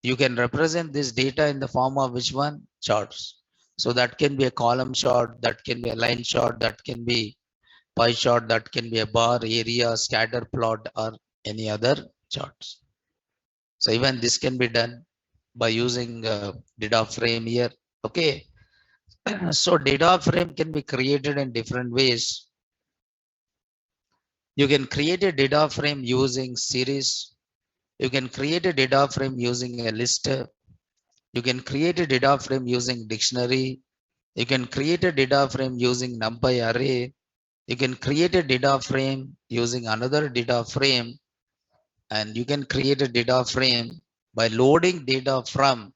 You can represent this data in the form of which one? Charts. So that can be a column chart, that can be a line chart, that can be pie chart, that can be a bar, area, scatter plot, or any other charts. So even this can be done by using data frame here. Okay. So data frame can be created in different ways. You can create a data frame using series. You can create a data frame using a list. You can create a data frame using dictionary. You can create a data frame using NumPy array. You can create a data frame using another data frame, and you can create a data frame by loading data from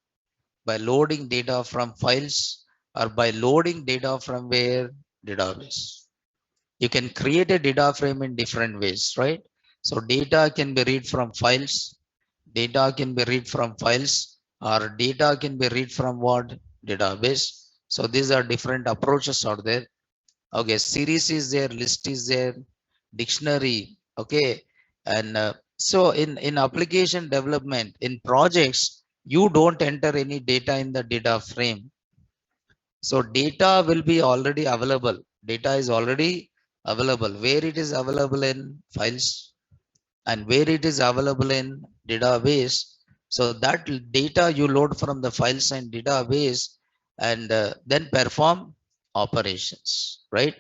files, or by loading data from where? Database. You can create a data frame in different ways, right? So data can be read from files, data can be read from files, or data can be read from what? Database. So these are different approaches out there. Okay, series is there, list is there, dictionary. Okay, and so in application development, in projects, you don't enter any data in the data frame. So data will be already available. Data is already available. Where it is available in files and where it is available in database. So that data you load from the files and database, and then perform operations, right?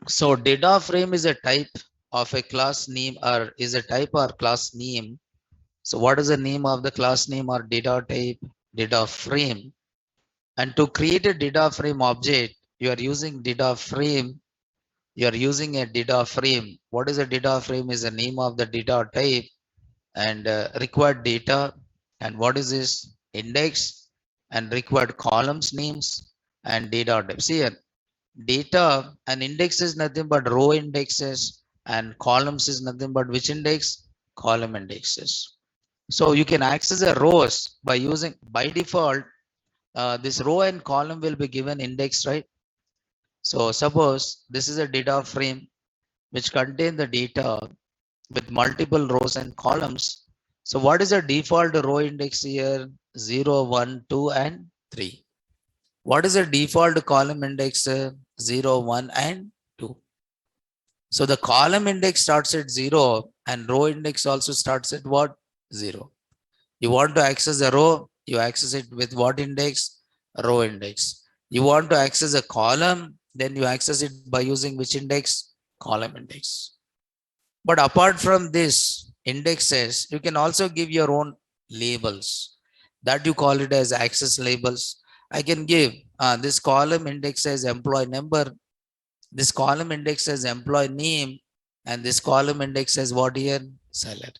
So data frame is a type of a class name, or is a type or class name. So what is the name of the class name or data type? Data frame. And to create a data frame object, you are using data frame. You are using a data frame. What is a data frame? Is the name of the data type and required data. And what is this? Index and required columns names and data types. Here, data and index is nothing but row indexes, and columns is nothing but which index? Column indexes. So you can access the rows by using, by default, this row and column will be given index, right? So suppose this is a data frame which contain the data with multiple rows and columns. So what is the default row index here? 0, 1, 2, and 3. What is the default column index? 0, 1, and 2. So the column index starts at 0 and row index also starts at what? 0. You want to access the row, you access it with what index? Row index. You want to access a column, then you access it by using which index? Column index. But apart from this indexes, you can also give your own labels that you call it as access labels. I can give this column index as employee number, this column index as employee name, and this column index as what here? Salary.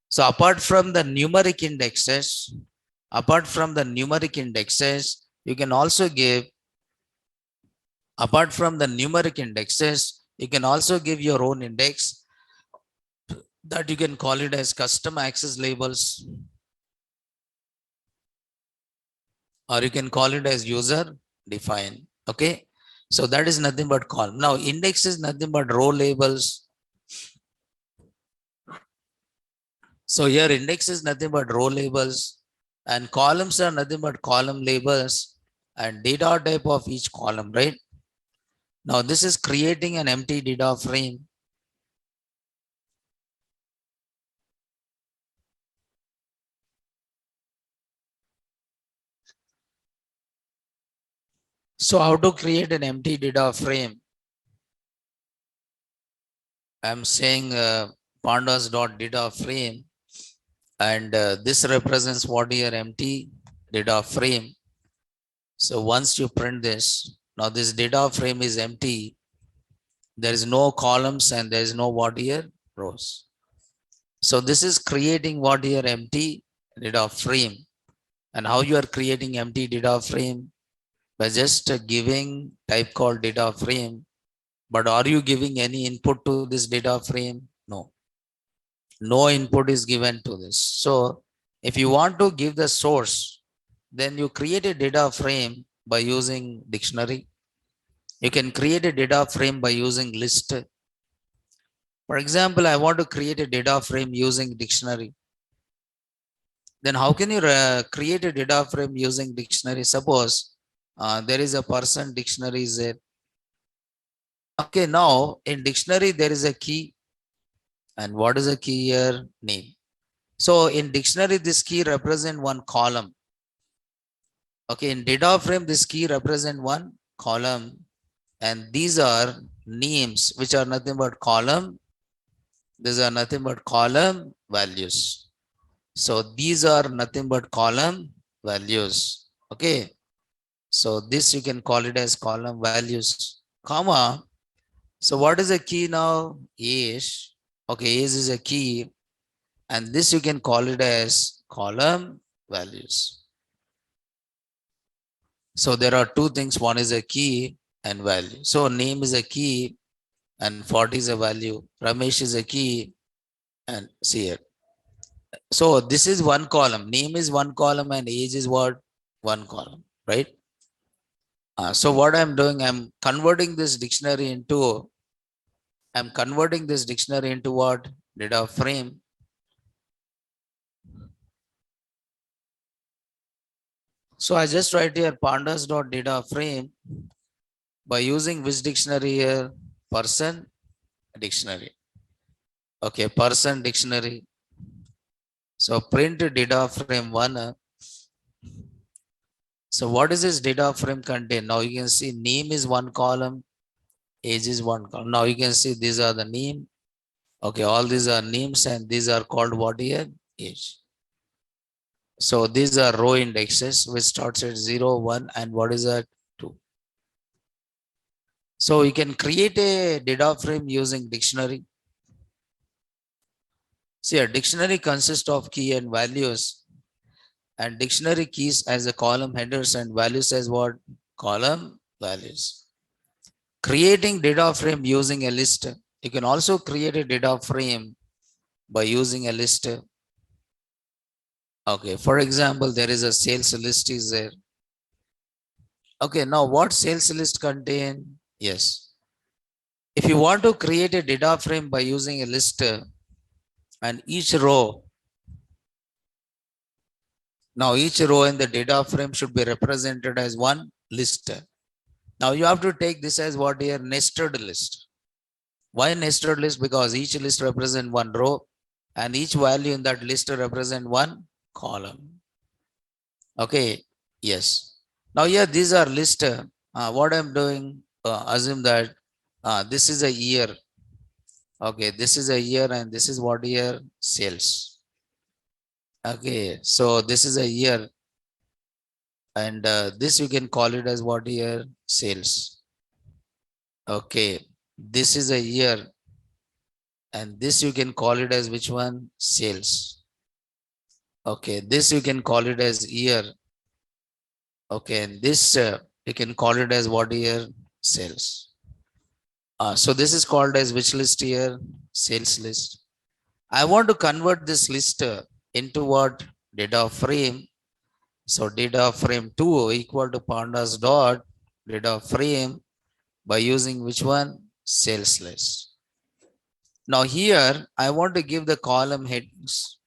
So apart from the numeric indexes, you can also give, apart from the numeric indexes, you can also give your own index that you can call it as custom access labels, or you can call it as user define. Okay. So that is nothing but column. Now index is nothing but row labels. So here index is nothing but row labels, and columns are nothing but column labels and data type of each column, right? Now this is creating an empty data frame. So how to create an empty data frame? I'm saying pandas.data frame, and this represents what your empty data frame. So once you print this, now this data frame is empty. There is no columns and there is no what here? Rows. So this is creating what here? Empty data frame. And how you are creating empty data frame? By just giving type called data frame. But are you giving any input to this data frame? No. No input is given to this. So if you want to give the source, then you create a data frame by using dictionary. You can create a data frame by using list. For example, I want to create a data frame using dictionary. Then how can you create a data frame using dictionary? Suppose there is a person dictionary is there. Okay, now in dictionary there is a key. And what is a key here? Name. So in dictionary, this key represent one column. Okay, in data frame, this key represent one column. And these are names, which are nothing but column. These are nothing but column values. So these are nothing but column values. Okay. So this you can call it as column values, comma. So what is the key now? Is. Okay, is a key. And this you can call it as column values. So there are two things. One is a key and value. So name is a key and 40 is a value. Ramesh is a key and see here. So this is one column. Name is one column and age is what? One column, right? So what I'm doing, I'm converting this dictionary into what? Data frame. So I just write here pandas.data frame by using which dictionary here? Person dictionary. Okay, person dictionary. So print data frame one. So what is this data frame contain? Now you can see name is one column, age is one column. Now you can see these are the name. Okay, all these are names and these are called what here? Age. So these are row indexes which starts at 0, 1 and what is that? 2. So you can create a data frame using dictionary. See, a dictionary consists of key and values, and dictionary keys as a column headers and values as what? Column values. Creating data frame using a list. You can also create a data frame by using a list. Okay, for example, there is a sales list is there. Okay, now what sales list contain? Yes. If you want to create a data frame by using a list and each row, now each row in the data frame should be represented as one list. Now you have to take this as what here? Nested list. Why nested list? Because each list represents one row and each value in that list represent one column. Okay, yes. Now here these are list. What I'm doing, assume that this is a year. Okay, this is a year and this is what year? Sales. Okay, so this is a year and this you can call it as what year? Sales. Okay, this is a year and this you can call it as which one? Sales. Okay, this you can call it as year. Okay, and this you can call it as what year? Sales. So this is called as which list here? Sales list. I want to convert this list into what? Data frame. So data frame 2 equal to pandas dot data frame by using which one? Sales list. Now here I want to give the column headings.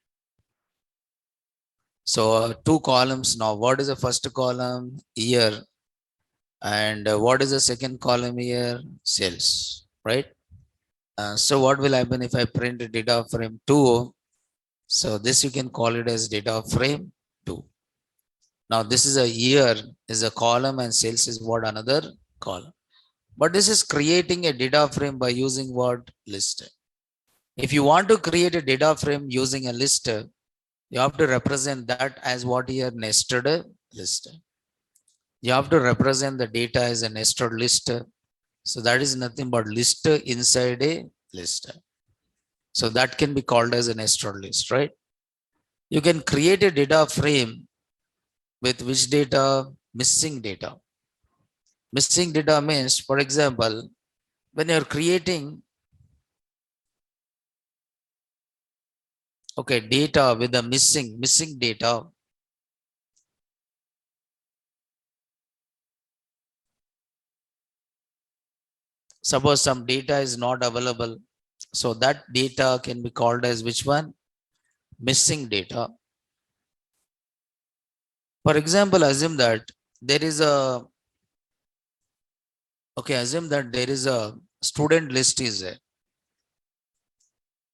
So two columns now. What is the first column? Year. And what is the second column here? Sales. Right? So what will happen if I print data frame 2? So this you can call it as data frame 2. Now this is a year is a column and sales is what? Another column. But this is creating a data frame by using what? List. If you want to create a data frame using a list, you have to represent that as what here? Nested list. You have to represent the data as a nested list. So that is nothing but list inside a list. So that can be called as a nested list, right? You can create a data frame with which data? Missing data. Missing data means, for example, when you're creating data with the missing data. Suppose some data is not available. So that data can be called as which one? Missing data. For example, assume that there is a, okay, assume that there is a student list is there.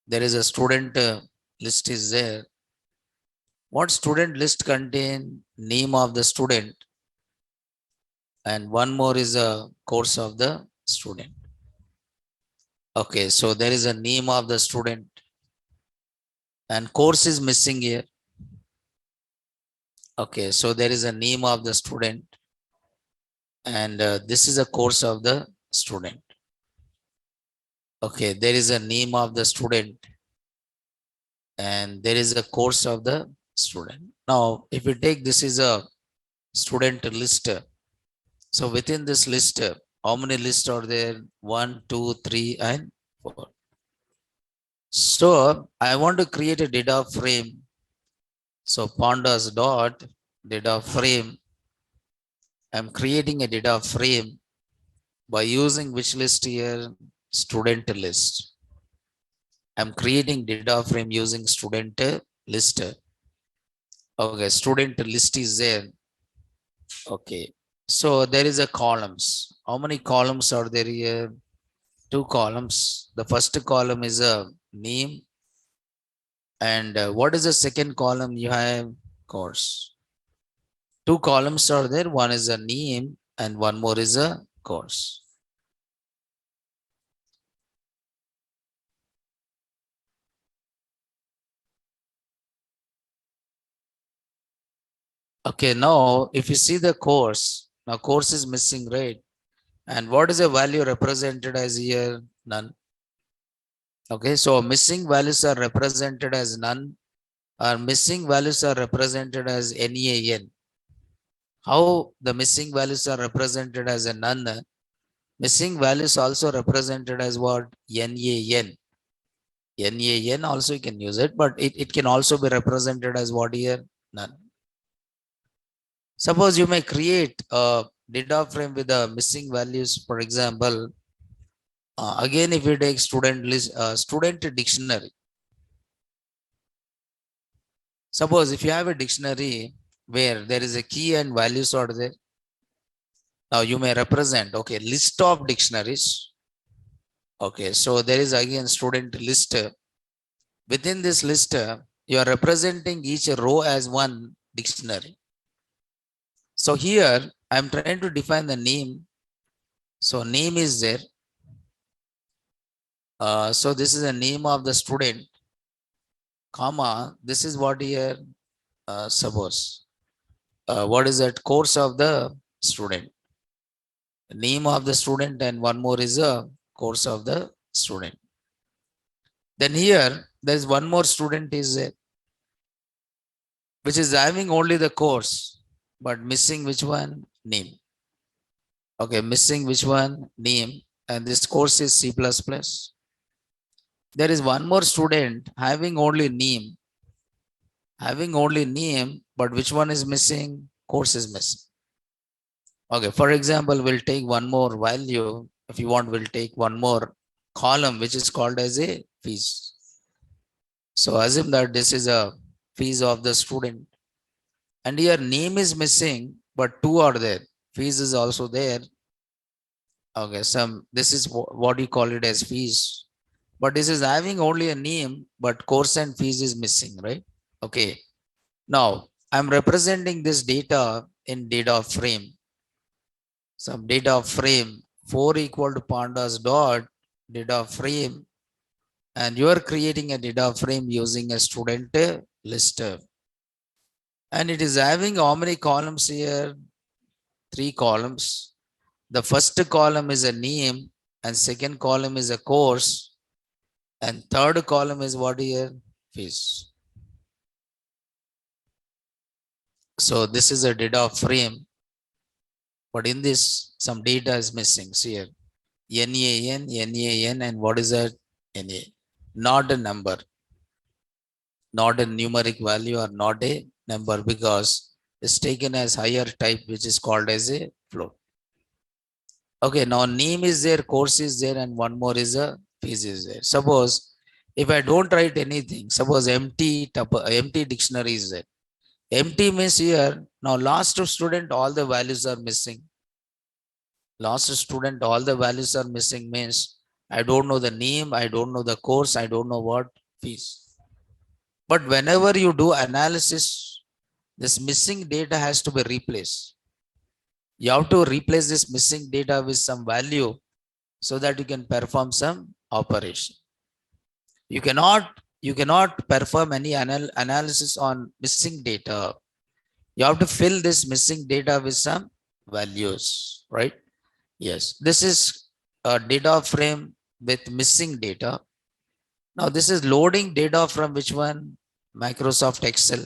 There is a student list is there. What student list contain name of the student, and one more is a course of the student. Okay, so there is a name of the student and course is missing here. Okay, so there is a name of the student and this is a course of the student. Okay, there is a name of the student and there is a course of the student. Now, if we take this is a student list. So within this list, how many lists are there? 1, 2, 3, and 4. So I want to create a data frame. So pandas dot data frame. I'm creating a data frame by using which list here? Student list. I'm creating data frame using student list. Okay, student list is there. Okay, so there is a columns. How many columns are there here? 2 columns. The first column is a name. And what is the second column? You have course. 2 columns are there. One is a name and one more is a course. Okay, now if you see the course, now course is missing, right? And what is the value represented as here? None. Okay, so missing values are represented as none, or missing values are represented as NaN. How the missing values are represented as a none? Missing values also represented as what? NaN. NaN also you can use it, but it can also be represented as what here? None. Suppose you may create a data frame with the missing values. For example, again, if you take student list, student dictionary. Suppose if you have a dictionary where there is a key and values are there. Now you may represent, okay, list of dictionaries. Okay, so there is again student list. Within this list, you are representing each row as one dictionary. So here I'm trying to define the name. So name is there. So this is the name of the student, comma, this is what here, suppose. What is that? Course of the student. Name of the student and one more is a course of the student. Then here there is one more student is there, which is having only the course, but missing which one? Name. Okay, missing which one? Name. And this course is C++. There is one more student having only name. Having only name, but which one is missing? Course is missing. Okay, for example, we'll take one more value. If you want, we'll take one more column, which is called as a fees. So assume that this is a fees of the student. And here name is missing, but 2 are there. Fees is also there. Okay, this is what you call it as fees. But this is having only a name, but course and fees is missing, right? Okay. Now I'm representing this data in data frame. Some data frame 4 equal to pandas dot data frame, and you are creating a data frame using a student list. And it is having how many columns here? 3 columns. The first column is a name and second column is a course and third column is what here? Fees. So this is a data frame, but in this some data is missing. See here, NaN, and what is that? Na, not a number, not a numeric value or not a number, because it's taken as higher type, which is called as a float. Okay, now name is there, course is there, and one more is a piece is there. Suppose if I don't write anything, suppose empty dictionary is there. Empty means here, now last student, all the values are missing. Last student, all the values are missing means I don't know the name, I don't know the course, I don't know what fees. But whenever you do analysis, this missing data has to be replaced. You have to replace this missing data with some value so that you can perform some operation. You cannot perform any analysis on missing data. You have to fill this missing data with some values, right? Yes, this is a data frame with missing data. Now this is loading data from which one? Microsoft Excel.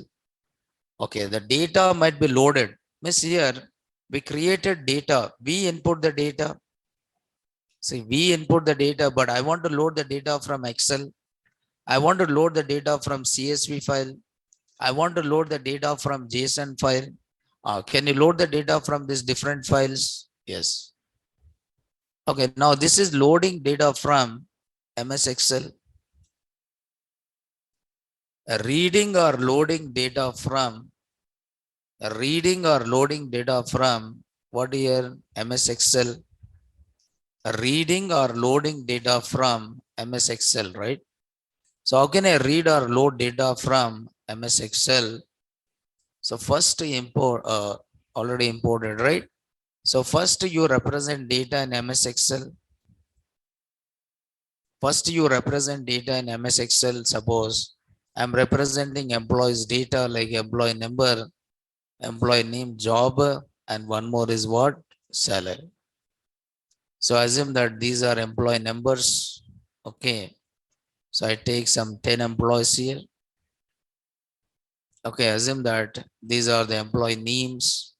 Okay, the data might be loaded. Means here we created data, we input the data. See, we input the data, but I want to load the data from Excel. I want to load the data from CSV file. I want to load the data from JSON file. Can you load the data from these different files? Yes. Okay, now this is loading data from MS Excel. Reading or loading data from what here? MS Excel. Reading or loading data from MS Excel, right? So how can I read or load data from MS Excel? So first import, already imported, right? So first you represent data in MS Excel. First you represent data in MS Excel. Suppose I'm representing employees data like employee number, employee name, job, and one more is what? Salary. So assume that these are employee numbers. Okay. So I take some 10 employees here. Okay, assume that these are the employee names.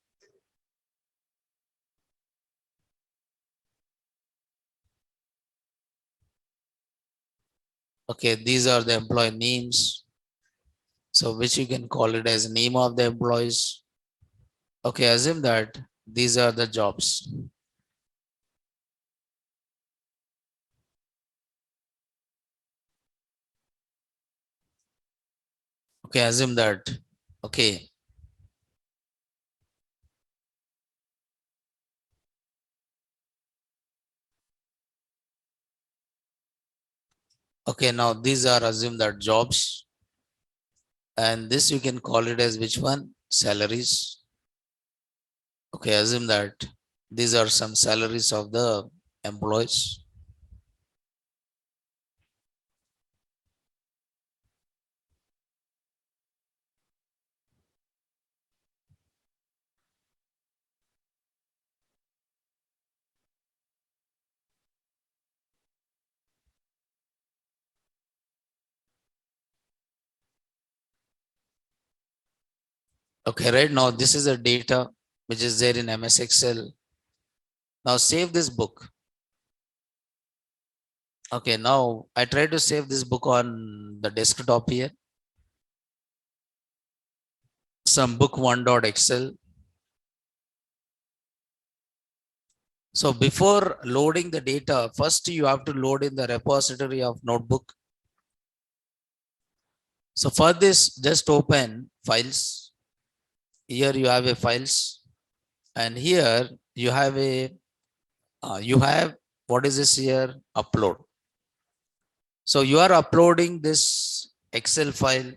Okay, these are the employee names. So which you can call it as name of the employees. Okay, assume that these are the jobs. Okay, assume that. Okay. Okay, now these are assume that jobs. And this you can call it as which one? Salaries. Okay, assume that these are some salaries of the employees. Okay, right now this is a data which is there in MS Excel. Now save this book. Okay, now I try to save this book on the desktop here. Some book1.excel. So before loading the data, first you have to load in the repository of notebook. So for this, just open files. Here you have a files, and here you have a what is this here? Upload. So you are uploading this Excel file.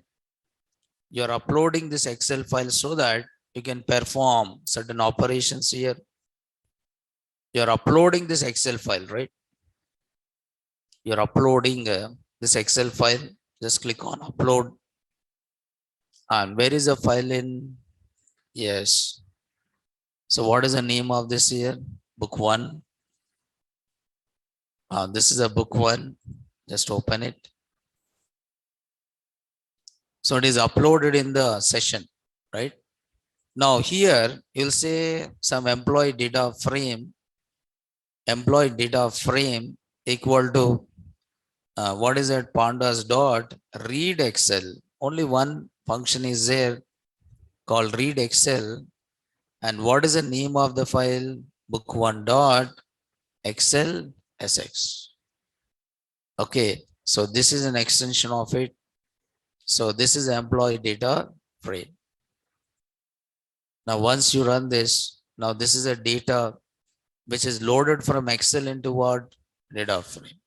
You are uploading this Excel file so that you can perform certain operations here. You are uploading this Excel file, right? You are uploading this Excel file. Just click on upload. And where is the file in? Yes. So what is the name of this here? Book one. This is a book one. Just open it. So it is uploaded in the session, right? Now here you'll say some employee data frame equal to what is that? Pandas dot read Excel. Only one function is there called read Excel. And what is the name of the file? Book one dot Excel SX. Okay, so this is an extension of it. So this is employee data frame. Now, once you run this, now this is a data which is loaded from Excel into what? Data frame.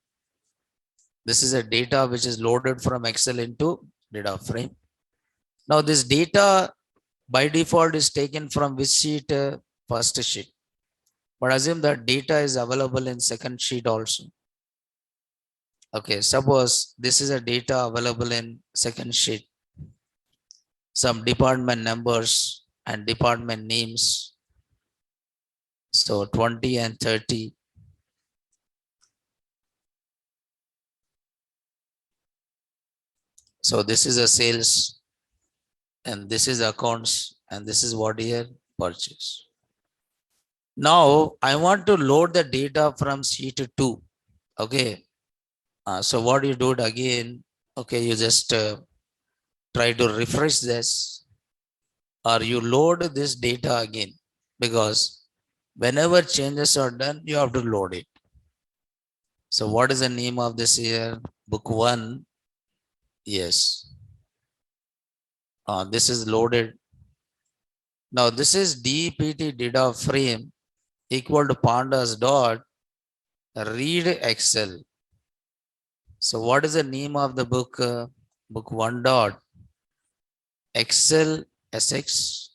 This is a data which is loaded from Excel into data frame. Now, this data by default is taken from which sheet? First sheet. But assume that data is available in second sheet also. Okay, suppose this is a data available in second sheet. Some department numbers and department names. So 20 and 30. So this is a sales and this is accounts and this is what here? Purchase. Now I want to load the data from sheet 2. Okay. So what you do it again? Okay, you just try to refresh this or you load this data again because whenever changes are done, you have to load it. So what is the name of this here? Book 1. Yes. This is loaded. Now this is DPT data frame equal to pandas dot read Excel. So what is the name of the book? Book 1 dot Excel SX,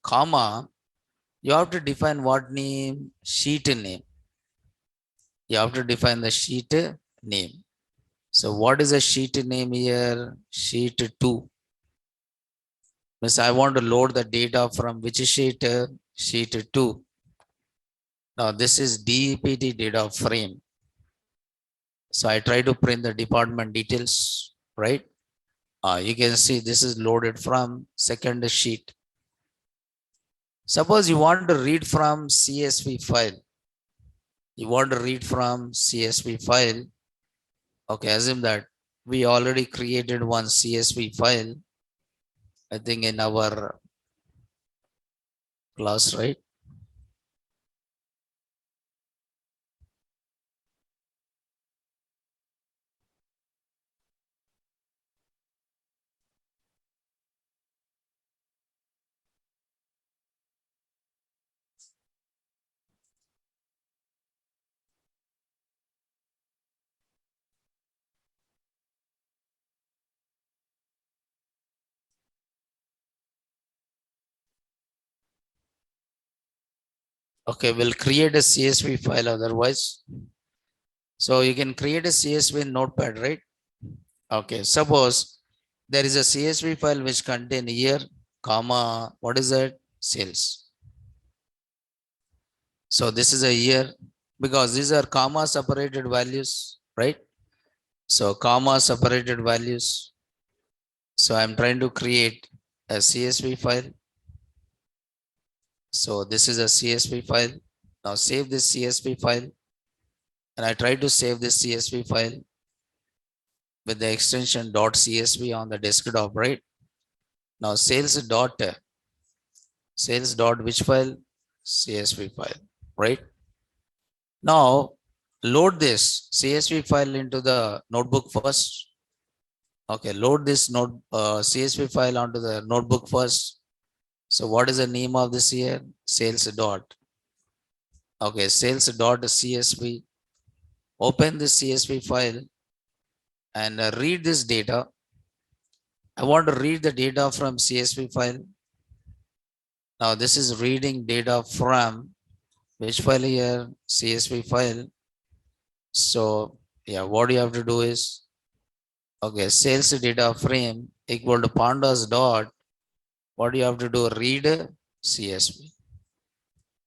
comma, you have to define what name? Sheet name. You have to define the sheet name. So what is the sheet name here? Sheet 2. Means I want to load the data from which sheet? Sheet 2. Now this is DPT data frame. So I try to print the department details, right? You can see this is loaded from second sheet. Suppose you want to read from CSV file. You want to read from CSV file. Okay, assume that we already created one CSV file, I think in our class, right? Okay, we'll create a CSV file otherwise. So you can create a CSV in Notepad, right? Okay, suppose there is a CSV file which contain year, comma, what is that? Sales. So this is a year because these are comma separated values, right? So comma separated values. So I'm trying to create a CSV file. So this is a CSV file. Now save this CSV file. And I try to save this CSV file with the extension .csv on the desktop, right? Now sales dot which file? CSV file, right? Now load this CSV file into the notebook first. Okay, load this CSV file onto the notebook first. So what is the name of this here? Sales dot. Okay, sales dot CSV. Open this CSV file and read this data. I want to read the data from CSV file. Now this is reading data from which file here? CSV file. So yeah, what you have to do is, okay, sales data frame equal to pandas dot. What you have to do? Read CSV.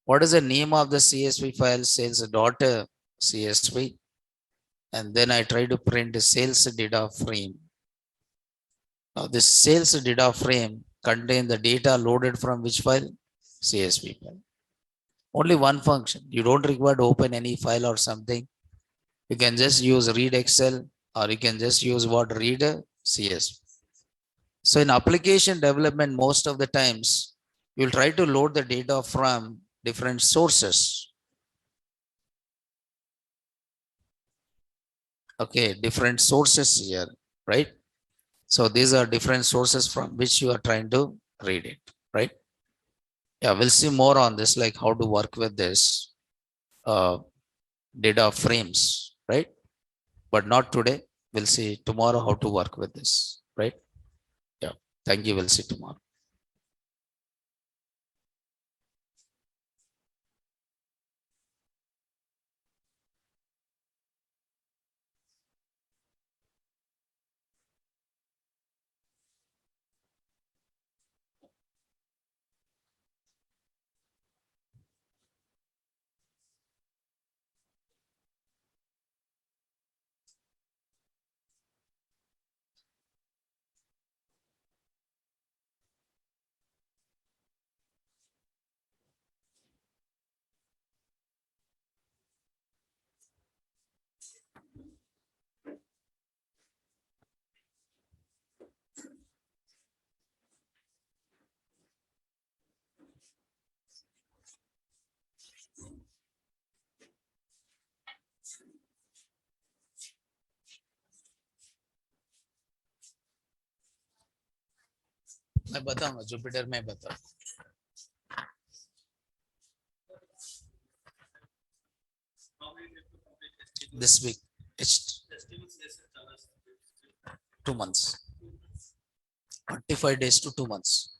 What is the name of the CSV file? Sales dot CSV. And then I try to print sales data frame. Now this sales data frame contain the data loaded from which file? CSV file. Only one function. You don't require to open any file or something. You can just use read Excel or you can just use what? Read CSV. So in application development, most of the times you'll try to load the data from different sources. Okay, different sources here, right? So these are different sources from which you are trying to read it, right? Yeah, we'll see more on this, like how to work with this uh, data frames, right? But not today. We'll see tomorrow how to work with this, right? Yeah. Thank you. We'll see tomorrow. मैं बताऊंगा Jupiter में बता this week. It's 2 months, 25 days to 2 months.